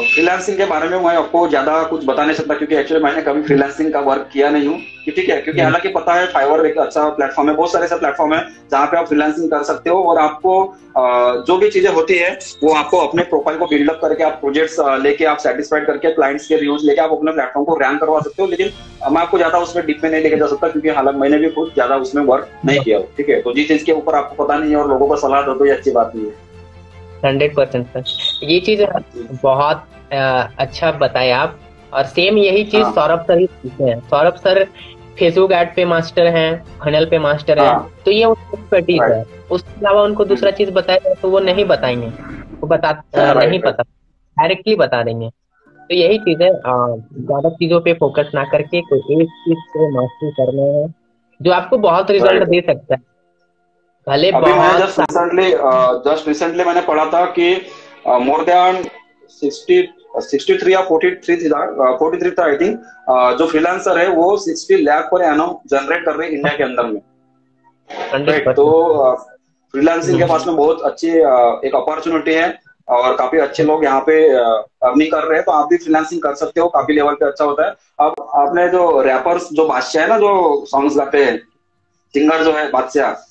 फ्रीलांसिंग के बारे में मैं आपको ज्यादा कुछ बता नहीं सकता, क्योंकि एक्चुअली मैंने कभी फ्रीलांसिंग का वर्क किया नहीं हूँ, ठीक है। क्योंकि हालांकि पता है फाइवर एक अच्छा प्लेटफॉर्म है, बहुत सारे ऐसे प्लेटफॉर्म है जहाँ पे आप फ्रीलांसिंग कर सकते हो और आपको जो भी चीजें होती है वो आपको अपने प्रोफाइल को बिल्डअप करके आप प्रोजेक्ट्स लेके आप सेटिस्फाइड करके क्लाइंट्स के रिव्यूज लेके आप अपने प्लेटफॉर्म को रैंक करवा सकते हो। लेकिन मैं आपको ज्यादा उसमें डीप में नहीं लेके जा सकता, क्योंकि हालांकि मैंने भी खुद ज्यादा उसमें वर्क नहीं किया, ठीक है। तो जिस चीज के ऊपर आपको पता नहीं है और लोगों को सलाह दो तो ये अच्छी बात नहीं है। 100% सर, ये चीज बहुत अच्छा बताए आप। और सेम यही चीज सौरभ सर ही सीखते हैं। सौरभ सर फेसबुक एड पे मास्टर हैं, फनल पे मास्टर हैं, तो ये उनकी एक्सपर्टीज है। उसके अलावा उनको दूसरा चीज बताएगा तो वो नहीं बताएंगे, वो नहीं पता, डायरेक्टली बता देंगे। तो यही चीज है, ज्यादा चीजों पे फोकस ना करके कोई एक चीज को मास्टरी करना है जो आपको बहुत रिजल्ट दे सकता है। भले अभी मैं जस्ट रिसेंटली मैंने पढ़ा था कि मोर देन 63 या 43 था आई थिंक, जो फ्रीलांसर है वो 60 लाख पर एनम जनरेट कर रहे हैं इंडिया के अंदर में, राइट। तो फ्रीलांसिंग के पास में बहुत अच्छी एक अपॉर्चुनिटी है और काफी अच्छे लोग यहाँ पे अर्निंग कर रहे हैं, तो आप भी फ्रीलांसिंग कर सकते हो, काफी लेवल पे अच्छा होता है। अब आपने जो रैपर्स जो बादशाह है ना, जो सॉन्ग्स गाते हैं, सिंगर जो है बादशाह,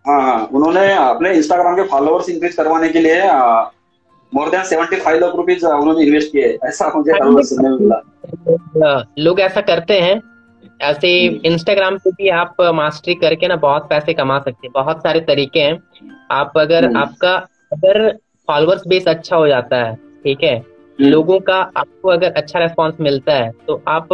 हाँ, उन्होंने अपने इंस्टाग्राम के फॉलोअर्स इंक्रीज करवाने के लिए मोर देन 75 लाख रुपीज उन्होंने इन्वेस्ट किए, ऐसा मुझे सुनने में मिला। लोग ऐसा करते हैं। ऐसे इंस्टाग्राम पे भी आप मास्टरी करके ना बहुत पैसे कमा सकते हैं। बहुत सारे तरीके हैं। आप अगर फॉलोअर्स बेस अच्छा हो जाता है, ठीक है, लोगों का आपको अगर अच्छा रेस्पॉन्स मिलता है, तो आप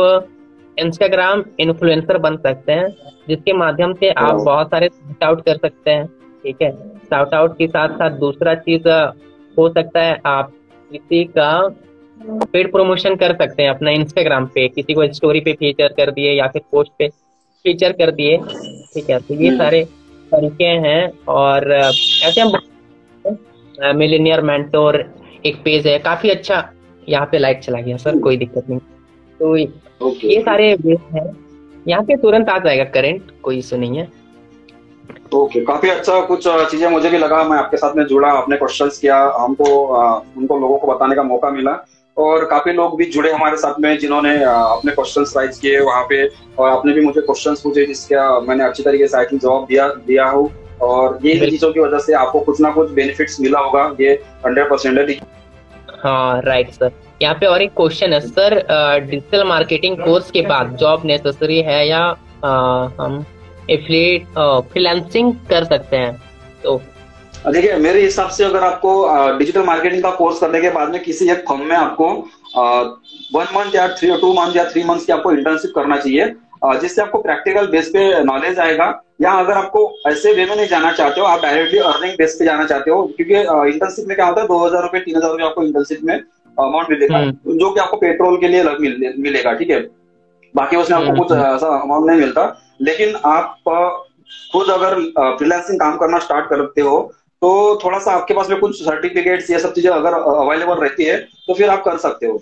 इंस्टाग्राम इन्फ्लुएंसर बन सकते हैं, जिसके माध्यम से आप बहुत सारे शाउट आउट कर सकते हैं, ठीक है। शाउट आउट के साथ साथ दूसरा चीज हो सकता है, आप किसी का पेड प्रमोशन कर सकते हैं अपना इंस्टाग्राम पे, किसी को स्टोरी पे फीचर कर दिए या फिर पोस्ट पे फीचर कर दिए, ठीक है। तो ये सारे तरीके हैं। और ऐसे हम मिलेनियर मेंटोर एक पेज है, काफी अच्छा, यहाँ पे लाइक चला गया सर, कोई दिक्कत नहीं। तो ये सारे बेस हैं, यहाँ पे तुरंत आ जाएगा करंट, कोई इशू नहीं है। ओके, काफी अच्छा कुछ चीजें मुझे भी लगा, मैं आपके साथ में जुड़ा, आपने क्वेश्चंस किया, हमको उनको लोगों को बताने का मौका मिला, और काफी लोग भी जुड़े हमारे साथ में जिन्होंने अपने क्वेश्चंस राइज किए वहाँ पे, और आपने भी मुझे क्वेश्चंस पूछे जिसका मैंने अच्छी तरीके से आई थिंक जवाब दिया हूँ। और ये इन चीजों की वजह से आपको कुछ ना कुछ बेनिफिट्स मिला होगा, ये 100% है। हाँ राइट सर। यहाँ पे और एक क्वेश्चन है सर, डिजिटल मार्केटिंग कोर्स के बाद जॉब नेसेसरी है या हम एफिलिएट फ्रीलांसिंग कर सकते हैं? तो देखिए, मेरे हिसाब से अगर आपको डिजिटल मार्केटिंग का कोर्स करने के बाद में किसी एक फर्म में आपको 1 मंथ या 2 मंथ या 3 मंथ की आपको इंटर्नशिप करना चाहिए, जिससे आपको प्रैक्टिकल बेस पे नॉलेज आएगा। या अगर आपको ऐसे वे में नहीं जाना चाहते हो, आप डायरेक्टली अर्निंग बेस पे जाना चाहते हो, क्योंकि इंटर्नशिप में क्या होता है, 2,000 रुपये 3,000 रुपये आपको इंटर्नशिप में अमाउंट मिलेगा, जो कि आपको पेट्रोल के लिए मिलेगा, ठीक है। बाकी उसमें आपको कुछ ऐसा अमाउंट नहीं मिलता। लेकिन आप खुद अगर फ्रीलांसिंग काम करना स्टार्ट करते हो तो थोड़ा सा आपके पास में कुछ सर्टिफिकेट्स ये सब चीजें अगर अवेलेबल रहती है तो फिर आप कर सकते हो,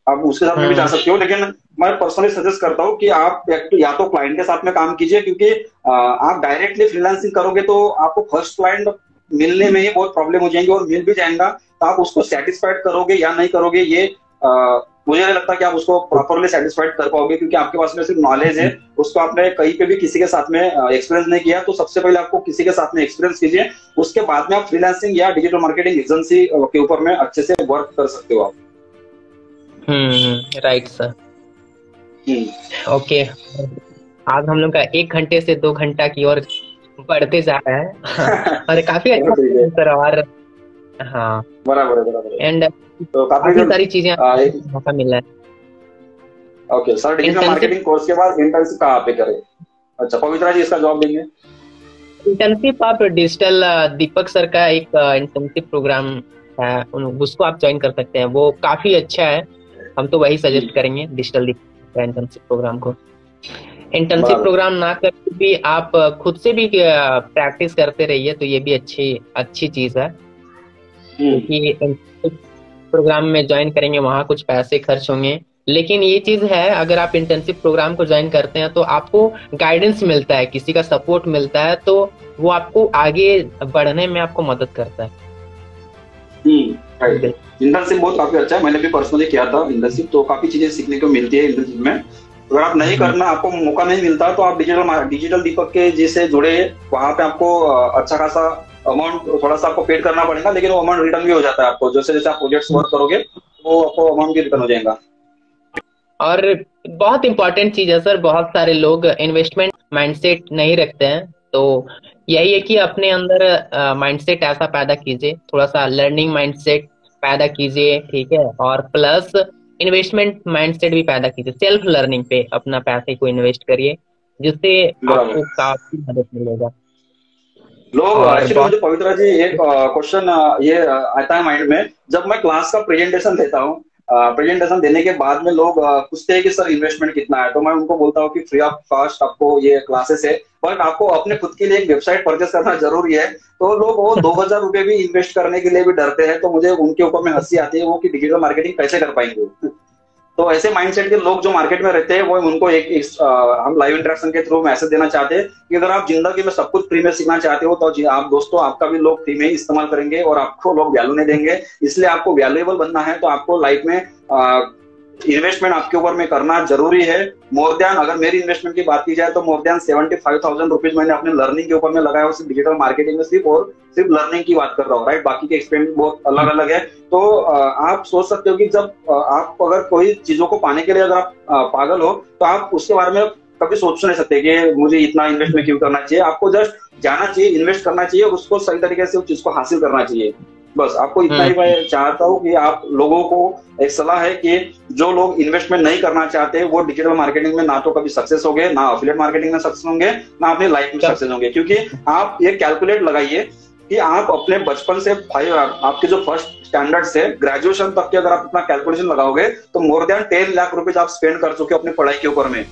आप उसके साथ में भी जा सकते हो। लेकिन मैं पर्सनली सजेस्ट करता हूँ कि आप या तो क्लाइंट के साथ में काम कीजिए, क्योंकि आप डायरेक्टली फ्रीलांसिंग करोगे तो आपको फर्स्ट क्लाइंट मिलने में ही बहुत प्रॉब्लम हो जाएंगे, और मिल भी जाएगा तो आप उसको सेटिस्फाइड करोगे या नहीं करोगे, ये मुझे नहीं लगता कि आप उसको प्रॉपरली सेटिस्फाइड कर पाओगे, क्योंकि आपके पास में सिर्फ नॉलेज है, उसको आपने कहीं पे भी किसी के साथ में एक्सपीरियंस नहीं किया। तो सबसे पहले आपको किसी के साथ में एक्सपीरियंस कीजिए, उसके बाद में आप फ्रीलांसिंग या डिजिटल मार्केटिंग एजेंसी के ऊपर में अच्छे से वर्क कर सकते हो आप। Right sir. ओके, आज हम लोग का 1 घंटे से 2 घंटा की ओर बढ़ते जा रहा है और काफी अच्छा सर। और हाँ बराबर है एंड तो काफी सारी चीजें मौका मिल रहा है। Okay sir, digital marketing course के बाद इंटर्नशिप कहाँ पे करें? अच्छा, पवित्रा जी इसका जवाब देंगे। इंटर्नशिप आप डिजिटल दीपक सर का एक इंटर्नशिप प्रोग्राम है, उसको आप ज्वाइन कर सकते हैं, वो काफी अच्छा है। हम तो वही सजेस्ट करेंगे डिजिटल दीपक का इंटर्नशिप प्रोग्राम को। इंटर्नशिप प्रोग्राम ना करके भी आप खुद से भी प्रैक्टिस करते रहिए, तो ये भी अच्छी चीज है। कि प्रोग्राम में ज्वाइन करेंगे, वहां कुछ पैसे खर्च होंगे, लेकिन ये चीज है, अगर आप इंटर्नशिप प्रोग्राम को ज्वाइन करते हैं तो आपको गाइडेंस मिलता है, किसी का सपोर्ट मिलता है, तो वो आपको आगे बढ़ने में आपको मदद करता है। इंटर्नशिप बहुत काफी अच्छा है, मैंने भी पर्सनली किया था इंटर्नशिप, तो काफी चीजें सीखने को मिलती है इंटर्नशिप में। अगर आप नहीं करना, आपको मौका नहीं मिलता, तो आप डिजिटल दीपक के जिससे जुड़े, वहां पे आपको अच्छा खासा अमाउंट थोड़ा सा आपको पेड करना पड़ेगा, लेकिन वो अमाउंट रिटर्न भी हो जाता है आपको, जैसे जैसे आप प्रोजेक्ट्स वर्क करोगे वो आपको अमाउंट भी रिटर्न हो जाएगा। और बहुत इंपॉर्टेंट चीज है सर, बहुत सारे लोग इन्वेस्टमेंट माइंडसेट नहीं रखते हैं, तो यही है कि अपने अंदर माइंडसेट ऐसा पैदा कीजिए, थोड़ा सा लर्निंग माइंडसेट पैदा कीजिए, ठीक है, और प्लस इन्वेस्टमेंट माइंडसेट भी पैदा कीजिए, सेल्फ लर्निंग पे अपना पैसे को इन्वेस्ट करिए, जिससे आपको काफी मदद मिलेगा। लोग एक्चुअली, मुझे पवित्रा जी एक क्वेश्चन ये आता है माइंड में, जब मैं क्लास का प्रेजेंटेशन देता हूँ, प्रेजेंटेशन देने के बाद में लोग पूछते हैं कि सर इन्वेस्टमेंट कितना है, तो मैं उनको बोलता हूँ कि फ्री ऑफ कॉस्ट आपको ये क्लासेस है, बट आपको अपने खुद के लिए एक वेबसाइट परचेस करना जरूरी है। तो लोग वो 2,000 रुपये भी इन्वेस्ट करने के लिए भी डरते हैं, तो मुझे उनके ऊपर में हंसी आती है, वो कि डिजिटल मार्केटिंग कैसे कर पाएंगे। तो ऐसे माइंडसेट के लोग जो मार्केट में रहते हैं, वो उनको हम लाइव इंटरेक्शन के थ्रू मैसेज देना चाहते हैं कि अगर आप जिंदगी में सब कुछ फ्री में सीखना चाहते हो, तो आप दोस्तों, आपका भी लोग फ्री में इस्तेमाल करेंगे और आपको लोग वैल्यू नहीं देंगे। इसलिए आपको वैल्यूएबल बनना है, तो आपको लाइफ में इन्वेस्टमेंट आपके ऊपर में करना जरूरी है। मोर देन, अगर मेरी इन्वेस्टमेंट की बात की जाए तो मोर देन 75,000 रुपीज मैंने अपने लर्निंग के ऊपर में लगाया, सिर्फ डिजिटल मार्केटिंग में, सिर्फ लर्निंग की बात कर रहा हूँ, राइट। बाकी के एक्सपेंस बहुत अलग अलग है। तो आप सोच सकते हो कि जब आप अगर कोई चीजों को पाने के लिए अगर आप पागल हो, तो आप उसके बारे में कभी सोच नहीं सकते कि मुझे इतना इन्वेस्टमेंट क्यों करना चाहिए। आपको जस्ट जाना चाहिए, इन्वेस्ट करना चाहिए और उसको सही तरीके से उस चीज को हासिल करना चाहिए। बस आपको इतना ही मैं चाहता हूँ कि आप लोगों को एक सलाह है कि जो लोग इन्वेस्टमेंट नहीं करना चाहते, वो डिजिटल मार्केटिंग में ना तो कभी सक्सेस होंगे, ना एफिलिएट मार्केटिंग में सक्सेस होंगे, ना अपनी लाइफ में सक्सेस होंगे। क्योंकि आप ये कैलकुलेट लगाइए कि आप अपने बचपन से आपके जो फर्स्ट स्टैंडर्ड से ग्रेजुएशन तक के अगर आप अपना कैलकुलेशन लगाओगे, तो मोर देन 10 लाख रुपीज आप स्पेंड कर चुके हो अपनी पढ़ाई के ऊपर में,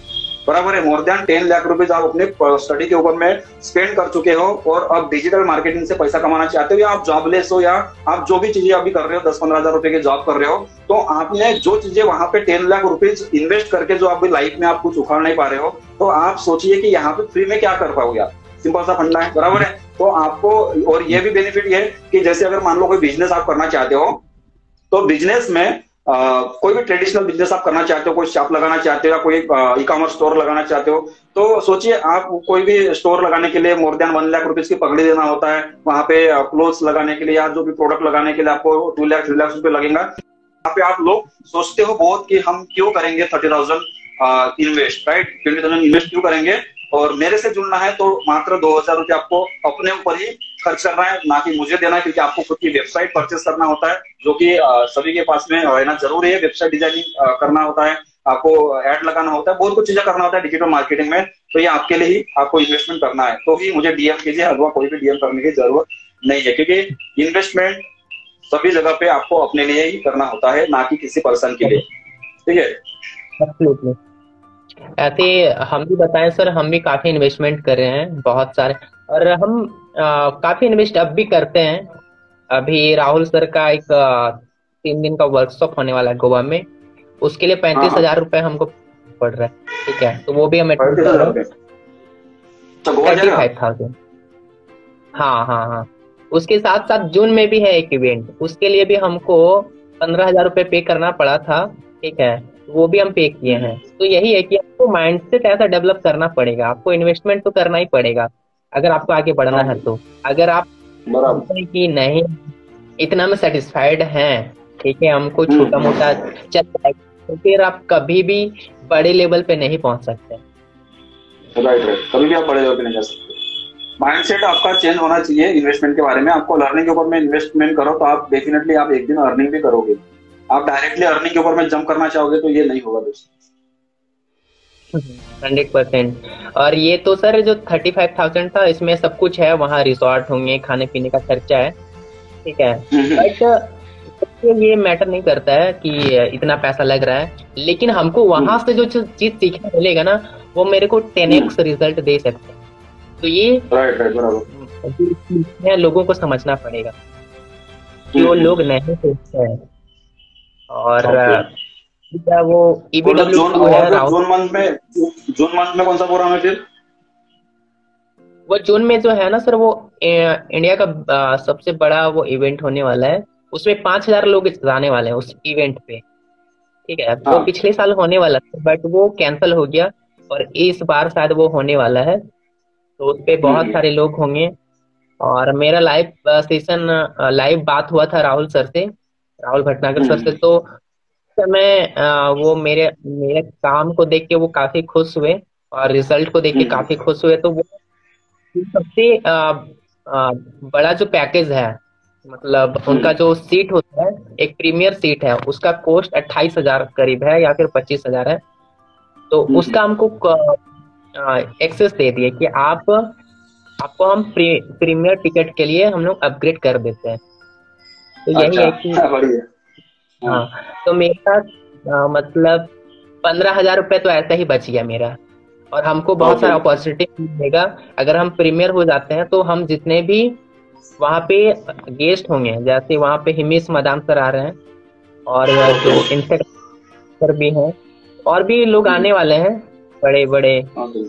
बराबर है। मोर देन 10 लाख रुपीज आप अपने स्टडी के ऊपर में स्पेंड कर चुके हो, और अब डिजिटल मार्केटिंग से पैसा कमाना चाहते हो, या आप जॉबलेस हो, या आप जो भी चीजें अभी कर रहे हो, 10-15 हजार रुपए की जॉब कर रहे हो, तो आपने जो चीजें वहां पे 10 लाख रुपीज इन्वेस्ट करके जो अभी लाइफ में आप कुछ उखाड़ नहीं पा रहे हो, तो आप सोचिए कि यहाँ पे फ्री में क्या कर पाओगे आप। सिंपल सा फंडा है, बराबर है। तो आपको, और ये भी बेनिफिट ये है कि जैसे अगर मान लो कोई बिजनेस आप करना चाहते हो, तो बिजनेस में कोई भी ट्रेडिशनल बिजनेस आप करना चाहते हो, कोई शॉप लगाना चाहते हो या कोई ई कॉमर्स स्टोर लगाना चाहते हो, तो सोचिए आप कोई भी स्टोर लगाने के लिए मोर देन 1 लाख रुपीज की पगड़ी देना होता है। वहां पे क्लोथ्स लगाने के लिए या जो भी प्रोडक्ट लगाने के लिए आपको 2 लाख 3 लाख रुपए लगेगा। यहाँ पे आप लोग सोचते हो बहुत कि हम क्यों करेंगे 30,000 इन्वेस्ट, राइट, 20,000 इन्वेस्ट क्यों करेंगे, और मेरे से जुड़ना है तो मात्र 2,000 रुपये आपको अपने ऊपर ही खर्च करना है, ना कि मुझे देना है, क्योंकि आपको खुद की वेबसाइट परचेस करना होता है, जो कि सभी के पास में रहना जरूरी है। वेबसाइट डिजाइनिंग करना होता है, आपको ऐड लगाना होता है, बहुत कुछ चीजें करना होता है डिजिटल मार्केटिंग में। तो ये आपके लिए ही आपको इन्वेस्टमेंट करना है, तो ही मुझे डीएम कीजिए, अथवा कोई भी डीएम करने की जरूरत नहीं है, क्योंकि इन्वेस्टमेंट सभी जगह पे आपको अपने लिए ही करना होता है, ना कि किसी पर्सन के लिए। ठीक है, एब्सोल्युटली। ऐसे हम भी बताएं सर, हम भी काफी इन्वेस्टमेंट कर रहे हैं, बहुत सारे। और हम काफी इन्वेस्ट अब भी करते हैं। अभी राहुल सर का एक 3 दिन का वर्कशॉप होने वाला है गोवा में, उसके लिए हाँ 35,000 रुपए हमको पड़ रहा है। ठीक है, तो वो भी हम अटेंड कर 35,000 रहे हैं। रुपये अच्छा, गोवा जाएगा? 35,000। हाँ हाँ हाँ। उसके साथ साथ जून में भी है एक इवेंट, उसके लिए भी हमको 15,000 रुपये पे करना पड़ा था। ठीक है, वो भी हम पे किए हैं। तो यही है कि आपको माइंडसेट ऐसा डेवलप करना पड़ेगा, आपको इन्वेस्टमेंट तो करना ही पड़ेगा अगर आपको आगे बढ़ना हाँ है। तो अगर आप बराबर। सोचते हैं कि नहीं, इतना में सेटिस्फाइड हैं, ठीक है, हमको छोटा हम्म, मोटा चल जाएगा, तो फिर आप कभी भी बड़े लेवल पे नहीं पहुंच सकते। राइट राइट, कभी भी आप बड़े लेवल पे नहीं जा सकते। माइंडसेट आपका चेंज होना चाहिए इन्वेस्टमेंट के बारे में। आपको लर्निंग के ऊपर में इन्वेस्टमेंट करो तो आप डेफिनेटली आप एक दिन अर्निंग भी करोगे। आप डायरेक्टली अर्निंग के ऊपर में जंप करना चाहोगे तो ये नहीं होगा दोस्तों। 100%। और ये तो सर जो 35,000 था, इसमें सब कुछ है, वहाँ रिसोर्ट होंगे, खाने पीने का खर्चा है। ठीक है, बट ये मैटर नहीं करता है कि इतना पैसा लग रहा है, लेकिन हमको वहां से जो चीज सीखने मिलेगा ना, वो मेरे को 10x रिजल्ट दे सकते हैं। तो ये राइट राइट बराबर। जो चीज़ है, लोगों को समझना पड़ेगा, जो लोग नहीं सोचते हैं। और ओके, वो तो EBW जून 2 और है फिर राहुल। जून मंथ में कौन सा प्रोग्राम है फिर? वो जून में जो है ना सर, वो इंडिया का सबसे बड़ा वो इवेंट होने वाला है। उसमें 5,000 लोग जाने वाले हैं उस इवेंट पे। ठीक है, वो हाँ पिछले साल होने वाला था, बट वो कैंसिल हो गया, और इस बार शायद वो होने वाला है। तो उस पे बहुत सारे लोग होंगे। और मेरा लाइव सेशन, लाइव बात हुआ था राहुल सर से, राहुल भटनागर सर से। तो उस समय वो मेरे मेरे काम को देख के वो काफी खुश हुए, और रिजल्ट को देख के काफी खुश हुए। तो वो सबसे बड़ा जो पैकेज है, मतलब उनका जो सीट होता है, एक प्रीमियर सीट है, उसका कॉस्ट 28,000 करीब है, या फिर 25,000 है। तो उसका हमको एक्सेस दे दिए कि आपको हम प्रीमियर टिकट के लिए हम लोग अपग्रेड कर देते हैं। तो यही अच्छा है कि बढ़िया। हाँ हाँ, तो मेरा मतलब 15,000 रुपये तो ऐसा ही बच गया मेरा। और हमको बहुत ओके। सारा अपॉर्चुनिटी मिलेगा अगर हम प्रीमियर हो जाते हैं। तो हम जितने भी वहाँ पे गेस्ट होंगे, जैसे वहाँ पे हिमेश मदान सर आ रहे हैं, और जो इंस्टाग्राम पर भी हैं, और भी लोग आने वाले हैं, बड़े बड़े ओके।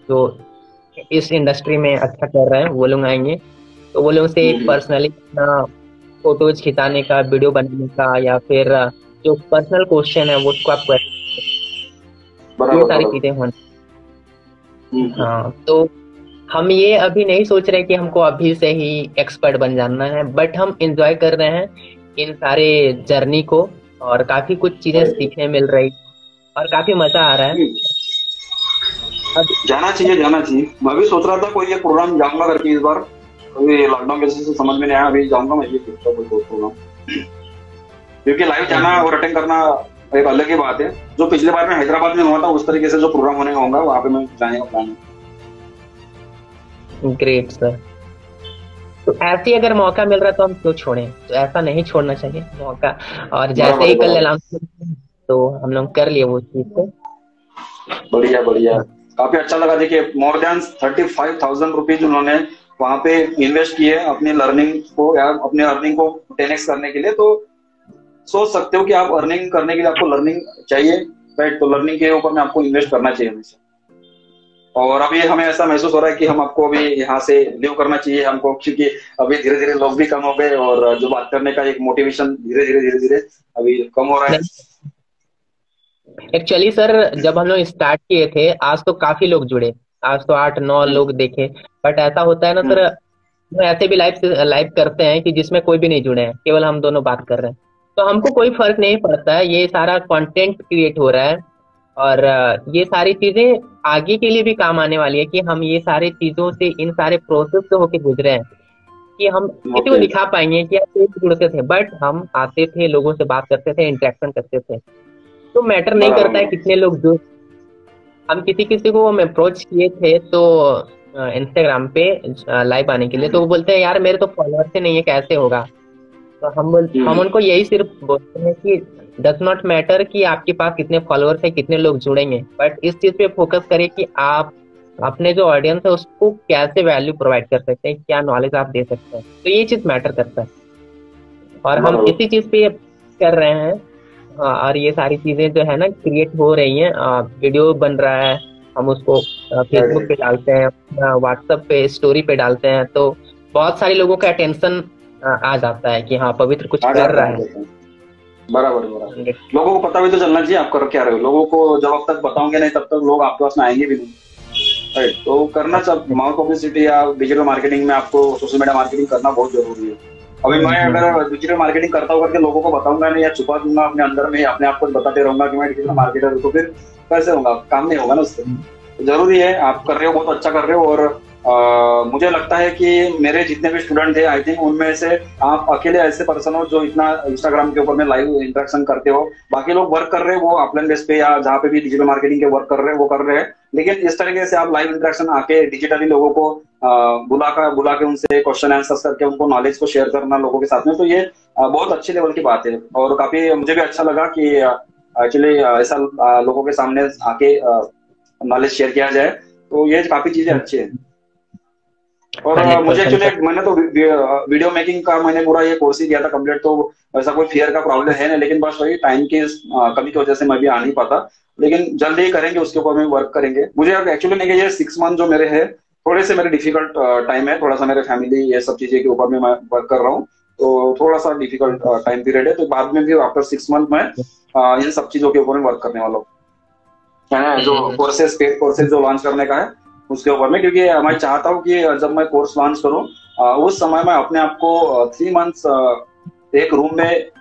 जो इस इंडस्ट्री में अच्छा कर रहे हैं, वो लोग आएंगे। तो वो लोग से पर्सनली अपना फोटोज खिंचाने का, वीडियो बनाने का, या फिर जो पर्सनल क्वेश्चन है वो उसको आप ये बराबर सारी बराबर। चीजें होनी। हाँ, तो हम ये अभी नहीं सोच रहे कि हमको अभी से ही एक्सपर्ट बन जाना है, बट हम एंजॉय कर रहे हैं इन सारे जर्नी को, और काफी कुछ चीजें सीखने मिल रही, और काफी मजा आ रहा है। अब जाना चाहिए जाना चाहिए। मैं भी सोच रहा था कोई ये प्रोग्राम जाऊंगा करके इस बार, अभी लॉकडाउन की वजह से समझ में नहीं आया। अभी जाऊंगा मैं ये सोचता कोई प्रोग्राम, क्योंकि लाइव जाना और अटेंड करना एक अलग ही बात है। जो पिछले बार में हैदराबाद में हुआ था, उस तरीके से जो प्रोग्राम होने का होगा वहाँ पे मैं जाने का प्लान है। Great sir. तो ऐसे ही अगर मौका मिल रहा है तो हम क्यों छोड़ें, तो ऐसा नहीं छोड़ना चाहिए मौका। और जैसे बराबर ही कल बराबर। अनाउंसमेंट, तो हम लोग कर लिए वो चीज को। बढ़िया बढ़िया, काफी अच्छा लगा। देखिए मोर देन 35,000 रुपीज उन्होंने वहां पे इन्वेस्ट किए अपनी लर्निंग को, या अपने अर्निंग को 10x करने के लिए। तो सोच सकते हो कि आप अर्निंग करने के लिए आपको लर्निंग चाहिए, राइट? तो लर्निंग के ऊपर में आपको इन्वेस्ट करना चाहिए हमेशा। और अभी हमें ऐसा महसूस हो रहा है कि हम आपको अभी यहाँ से लीव करना चाहिए हमको, क्योंकि अभी धीरे धीरे लोग भी कम हो गए और जो बात करने का एक मोटिवेशन धीरे धीरे अभी कम हो रहा है। एक्चुअली सर, जब हम लोग स्टार्ट किए थे आज तो काफी लोग जुड़े। आज तो 8-9 हम्म, लोग देखे। बट ऐसा होता है ना हम्म, सर, हम ऐसे भी लाइव लाइव करते हैं कि जिसमें कोई भी नहीं जुड़े हैं, केवल हम दोनों बात कर रहे हैं। तो हमको कोई फर्क नहीं पड़ता है, ये सारा कंटेंट क्रिएट हो रहा है। और ये सारी चीजें आगे के लिए भी काम आने वाली है कि हम ये सारी चीजों से, इन सारे प्रोसेस से होके गुजरे हैं कि हम किसी को ओके। दिखा पाएंगे कि हम कैसे जुड़ते थे। बट हम आते थे, लोगों से बात करते थे, इंटरेक्शन करते थे। तो मैटर नहीं बराबर करता है बराबर। कितने लोग जुड़। हम किसी किसी को हम अप्रोच किए थे तो इंस्टाग्राम पे लाइव आने के लिए, तो वो बोलते हैं यार मेरे तो फॉलोअर्स ही नहीं है, कैसे होगा। तो हम हम्म, उनको यही सिर्फ बोलते हैं कि डज नॉट मैटर कि आपके पास कितने फॉलोअर्स है, कितने लोग जुड़ेंगे, बट इस चीज पे फोकस करें कि आप अपने जो ऑडियंस है उसको कैसे वैल्यू प्रोवाइड कर सकते हैं, क्या नॉलेज आप दे सकते हैं। तो ये चीज मैटर करता है और हम बराबर। इसी चीज पे कर रहे हैं। और ये सारी चीजें जो है ना क्रिएट हो रही हैं, वीडियो बन रहा है, हम उसको राइट फेसबुक पे राइट। डालते हैं, व्हाट्सएप पे स्टोरी पे डालते हैं, तो बहुत सारे लोगों का अटेंशन आ जाता है कि हाँ पवित्र कुछ आ कर जाता रहा है, आ है। जाता है। बराबर बराबर। लोगों को पता भी तो चलना चाहिए आप कर क्या रहे हो, लोगों को जब अब तक बताओगे नहीं तब तक लोग आपके पास में आएंगे भी नहीं। राइट, तो करना सब माउथ पब्लिसिटी या डिजिटल मार्केटिंग में आपको सोशल मीडिया मार्केटिंग करना बहुत जरूरी है। अभी मैं हम्म। अगर डिजिटल मार्केटिंग करता हूँ करके लोगों को बताऊंगा नहीं या छुपा दूंगा अपने अंदर में, अपने आप को बताते रहूंगा कि मैं डिजिटल मार्केटर हूँ, तो फिर कैसे होगा, काम नहीं होगा ना उससे। तो जरूरी है, आप कर रहे हो बहुत अच्छा कर रहे हो। और मुझे लगता है कि मेरे जितने भी स्टूडेंट थे आई थिंक उनमें से आप अकेले ऐसे पर्सन हो जो इतना इंस्टाग्राम के ऊपर में लाइव इंटरेक्शन करते हो। बाकी लोग वर्क कर रहे हैं वो अपलाइन बेस पे या जहाँ पे भी डिजिटल मार्केटिंग के वर्क कर रहे हैं वो कर रहे हैं। लेकिन इस तरीके से आप लाइव इंटरेक्शन आके डिजिटली लोगों को बुला के उनसे क्वेश्चन आंसर्स करके उनको नॉलेज को शेयर करना लोगों के साथ में, तो ये बहुत अच्छी लेवल की बात है। और काफी मुझे भी अच्छा लगा कि एक्चुअली ऐसा लोगों के सामने आके नॉलेज शेयर किया जाए, तो ये काफी चीजें अच्छी है। और हंड्रेड मुझे परसेंट एक्चुअली मैंने तो वीडियो मेकिंग का मैंने पूरा ये कोर्स ही किया था कंप्लीट, तो ऐसा कोई फियर का प्रॉब्लम है नहीं। लेकिन बस वही टाइम की कमी की वजह से मैं भी आ नहीं पाता। लेकिन जल्दी ही करेंगे, उसके ऊपर में वर्क करेंगे। मुझे अब एक्चुअली नहीं, ये 6 मंथ जो मेरे है थोड़े से मेरे डिफिकल्ट टाइम है, थोड़ा सा मेरे फैमिली ये सब चीजें के ऊपर में मैं वर्क कर रहा हूँ। तो थोड़ा सा डिफिकल्ट टाइम पीरियड है, तो बाद में भी आफ्टर 6 मंथ में इन सब चीजों के ऊपर में वर्क करने वाला हूँ। है जो कोर्सेज, पेड कोर्सेज जो लॉन्च करने का है उसके ऊपर में, क्योंकि मैं चाहता हूँ कि जब मैं कोर्स लॉन्च करूँ उस समय मैं अपने आप को 3 मंथ्स एक रूम में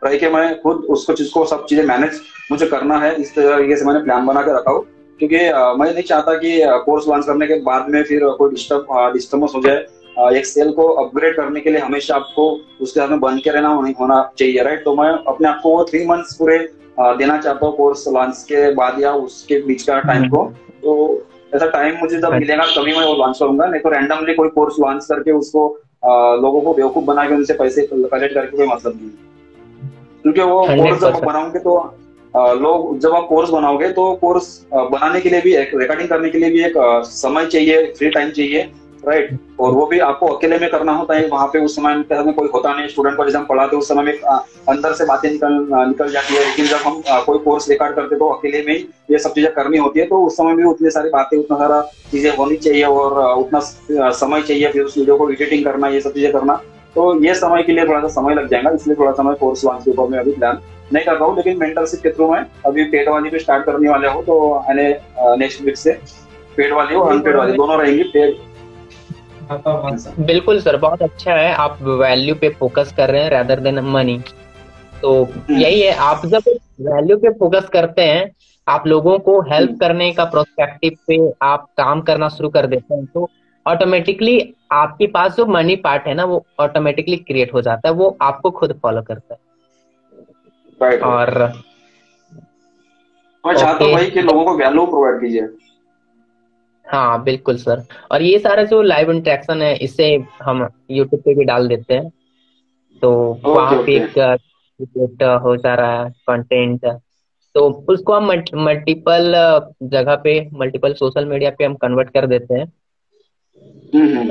रह के मैं खुद उसको चीज को सब चीजें मैनेज मुझे करना है। इस तरीके से मैंने प्लान बना के रखा हूँ, क्योंकि मैं नहीं चाहता कि कोर्स लॉन्च करने के बाद में फिर कोई डिस्टर्बेंस हो जाए। एक सेल को अपग्रेड करने के लिए हमेशा आपको उसके साथ में बन के रहना नहीं होना चाहिए, राइट। तो मैं अपने आप को वो 3 मंथ्स पूरे देना चाहता हूँ कोर्स लॉन्च के बाद या उसके बीच का टाइम को। तो ऐसा टाइम मुझे जब मिलेगा तभी मैं वो लॉन्च करूंगा, नहीं तो रैंडमली कोई कोर्स लॉन्च करके उसको लोगों को बेवकूफ बना के उनसे पैसे कलेक्ट करके कोई मतलब नहीं है। क्योंकि वो कोर्स हंड्रेड जब आप परसेंट बनाओगे तो लोग, जब आप कोर्स बनाओगे तो कोर्स बनाने के लिए भी एक रिकॉर्डिंग करने के लिए भी एक समय चाहिए, फ्री टाइम चाहिए, राइट। और वो भी आपको अकेले में करना होता है, वहां पे उस समय में कोई होता नहीं स्टूडेंट को, जैसे हम पढ़ाते उस समय में अंदर से बातें निकल जाती है। लेकिन जब हम कोई कोर्स रिकॉर्ड करते तो अकेले में ही ये सब चीजें करनी होती है, तो उस समय भी उतनी सारी बातें, उतना सारा चीजें होनी चाहिए और उतना समय चाहिए फिर उस वीडियो को एडिटिंग करना, ये सब चीजें करना। तो ये समय के लिए थोड़ा सा समय लग जाएगा, इसलिए थोड़ा सा मैं कोर्स लॉन्च के ऊपर में अभी प्लान नहीं कर रहा हूँ। लेकिन मेंटरशिप के थ्रू मैं अभी पेड वाली भी स्टार्ट करने वाले हूँ, तो मैंने नेक्स्ट वीक से पेड वाली और अनपेड वाली दोनों रहेंगी। पेड बिल्कुल सर, बहुत अच्छा है, आप वैल्यू पे फोकस कर रहे हैं rather देन मनी। तो यही है, आप जब वैल्यू पे फोकस करते हैं, आप लोगों को हेल्प करने का प्रोस्पेक्टिव पे आप काम करना शुरू कर देते हैं, तो ऑटोमेटिकली आपके पास जो मनी पार्ट है ना वो ऑटोमेटिकली क्रिएट हो जाता है, वो आपको खुद फॉलो करता है। Right right. और मैं चाहता ओके। हूँ भाई कि लोगों को वैल्यू प्रोवाइड कीजिए। हाँ बिल्कुल सर। और ये सारा जो लाइव इंटरेक्शन है इसे हम यूट्यूब पे भी डाल देते हैं, तो ओके वहाँ पे ओके। एक क्रिएट हो जा रहा है कंटेंट। तो उसको हम मल्टीपल जगह पे, मल्टीपल सोशल मीडिया पे हम कन्वर्ट कर देते हैं।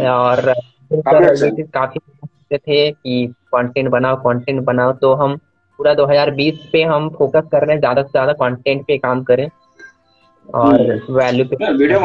और काफी सर अच्छा ये है। चीज काफी सोचते थे कि कंटेंट बनाओ, कंटेंट बनाओ, तो हम पूरा 2020 पे हम फोकस कर रहे हैं, ज्यादा से ज्यादा कंटेंट पे काम करें। और वैल्यू पे वीडियो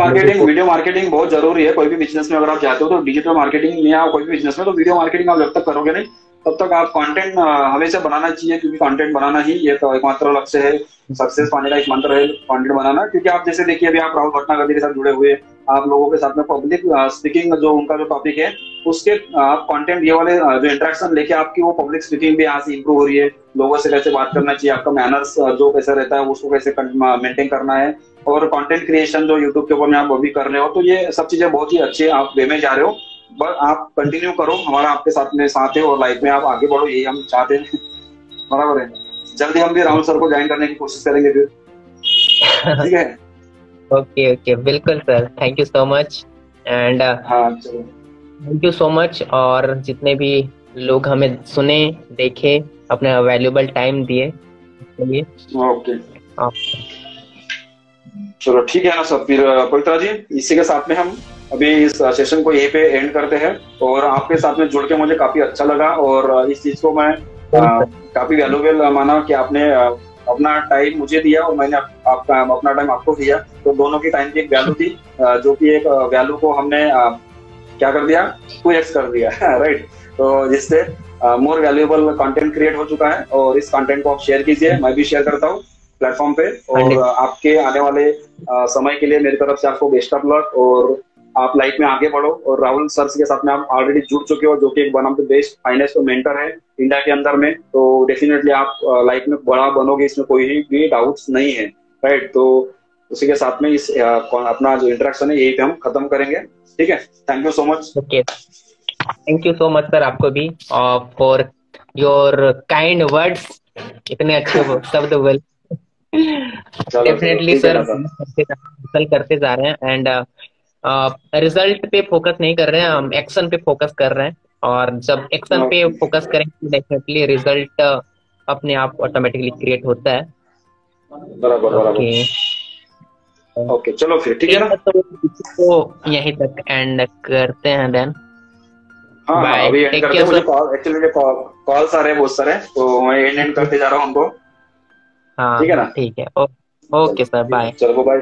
मार्केटिंग बहुत जरूरी है। कोई भी बिजनेस में अगर आप जाते हो तो डिजिटल मार्केटिंग में, या कोई भी बिजनेस में, तो वीडियो मार्केटिंग आप जब तक करोगे नहीं तब तक आप कंटेंट हमेशा बनाना चाहिए, क्योंकि कंटेंट बनाना ही ये तो एकमात्र लक्ष्य है। सक्सेस पाने का एक मंत्र है कंटेंट बनाना। क्योंकि आप जैसे देखिए अभी आप राहुल भटनागर के साथ जुड़े हुए, आप लोगों के साथ में पब्लिक स्पीकिंग जो उनका जो टॉपिक है उसके आप कंटेंट ये वाले जो इंटरेक्शन लेके आपकी वो पब्लिक स्पीकिंग भी यहाँ से इंप्रूव हो रही है। लोगों से कैसे बात करना चाहिए, आपका मैनर्स जो कैसे रहता है उसको कैसे मेंटेन करना है, और कंटेंट क्रिएशन जो यूट्यूब के ऊपर में आप अभी कर रहे हो, तो ये सब चीजें बहुत ही अच्छी है। आप वे में जा रहे हो, बस आप कंटिन्यू करो, हमारा आपके साथ में साथ है, और लाइफ में आप आगे बढ़ो, यही हम चाहते हैं। बराबर है। जल्दी हम भी राहुल सर को ज्वाइन करने की कोशिश करेंगे फिर, ठीक है? ओके ओके, बिल्कुल sir, thank you so much. And हाँ चलो, थैंक यू सो मच। और जितने भी लोग हमें सुने, देखे, अपना वैल्यूबल टाइम दिए उसके लिए ओके आप चलो ठीक है ना सब। फिर पवित्रा जी, इसी के साथ में हम अभी इस सेशन को यहीं पे एंड करते हैं। और आपके साथ में जुड़ के मुझे काफी अच्छा लगा, और इस चीज को मैं काफी वैल्यूबल माना कि आपने अपना टाइम मुझे दिया और मैंने आपका अपना टाइम आपको दिया। तो दोनों की टाइम की एक वैल्यू थी, जो कि एक वैल्यू को हमने क्या कर दिया, 2x कर दिया। राइट। तो जिससे मोर वैल्यूएबल कंटेंट क्रिएट हो चुका है, और इस कंटेंट को आप शेयर कीजिए, मैं भी शेयर करता हूँ प्लेटफॉर्म पे। और आपके आने वाले समय के लिए मेरी तरफ से आपको बेस्ट ऑफ लक, और आप लाइफ में आगे बढ़ो। और राहुल सर के साथ में आप ऑलरेडी जुड़ चुके हो, जो कि एक one of the best finance mentor है इंडिया के अंदर में। तो डेफिनेटली आप लाइफ में बड़ा बनोगे, इसमें कोई भी डाउट्स नहीं है। राइट। तो उसी के साथ में इस अपना जो इंटरेक्शन है यही पे हम खत्म करेंगे। ठीक है, thank you so much. Okay, thank you so much sir, आपको भी फॉर योर काइंड वर्ड्स, इतने अच्छे शब्द बोल। डेफिनेटली सर, करते जा रहे हैं। एंड रिजल्ट पे फोकस नहीं कर रहे हैं, हम एक्शन पे फोकस कर रहे हैं। और जब एक्शन पे फोकस करेंगे डेफिनेटली रिजल्ट अपने आप ऑटोमेटिकली क्रिएट होता है। बराबर बराबर। ओके चलो फिर, ठीक है ना? तो यहीं तक एंड करते हैं देन। हाँ, अभी एंड करते हैं। मुझे कॉल, एक्चुअली मुझे कॉल्स आ रहे हैं बहुत सारे, तो मैं एंड करते जा रहा हूँ उनको। हाँ ठीक है ना? ठीक है, ओके सर, बाय। चलो बाय।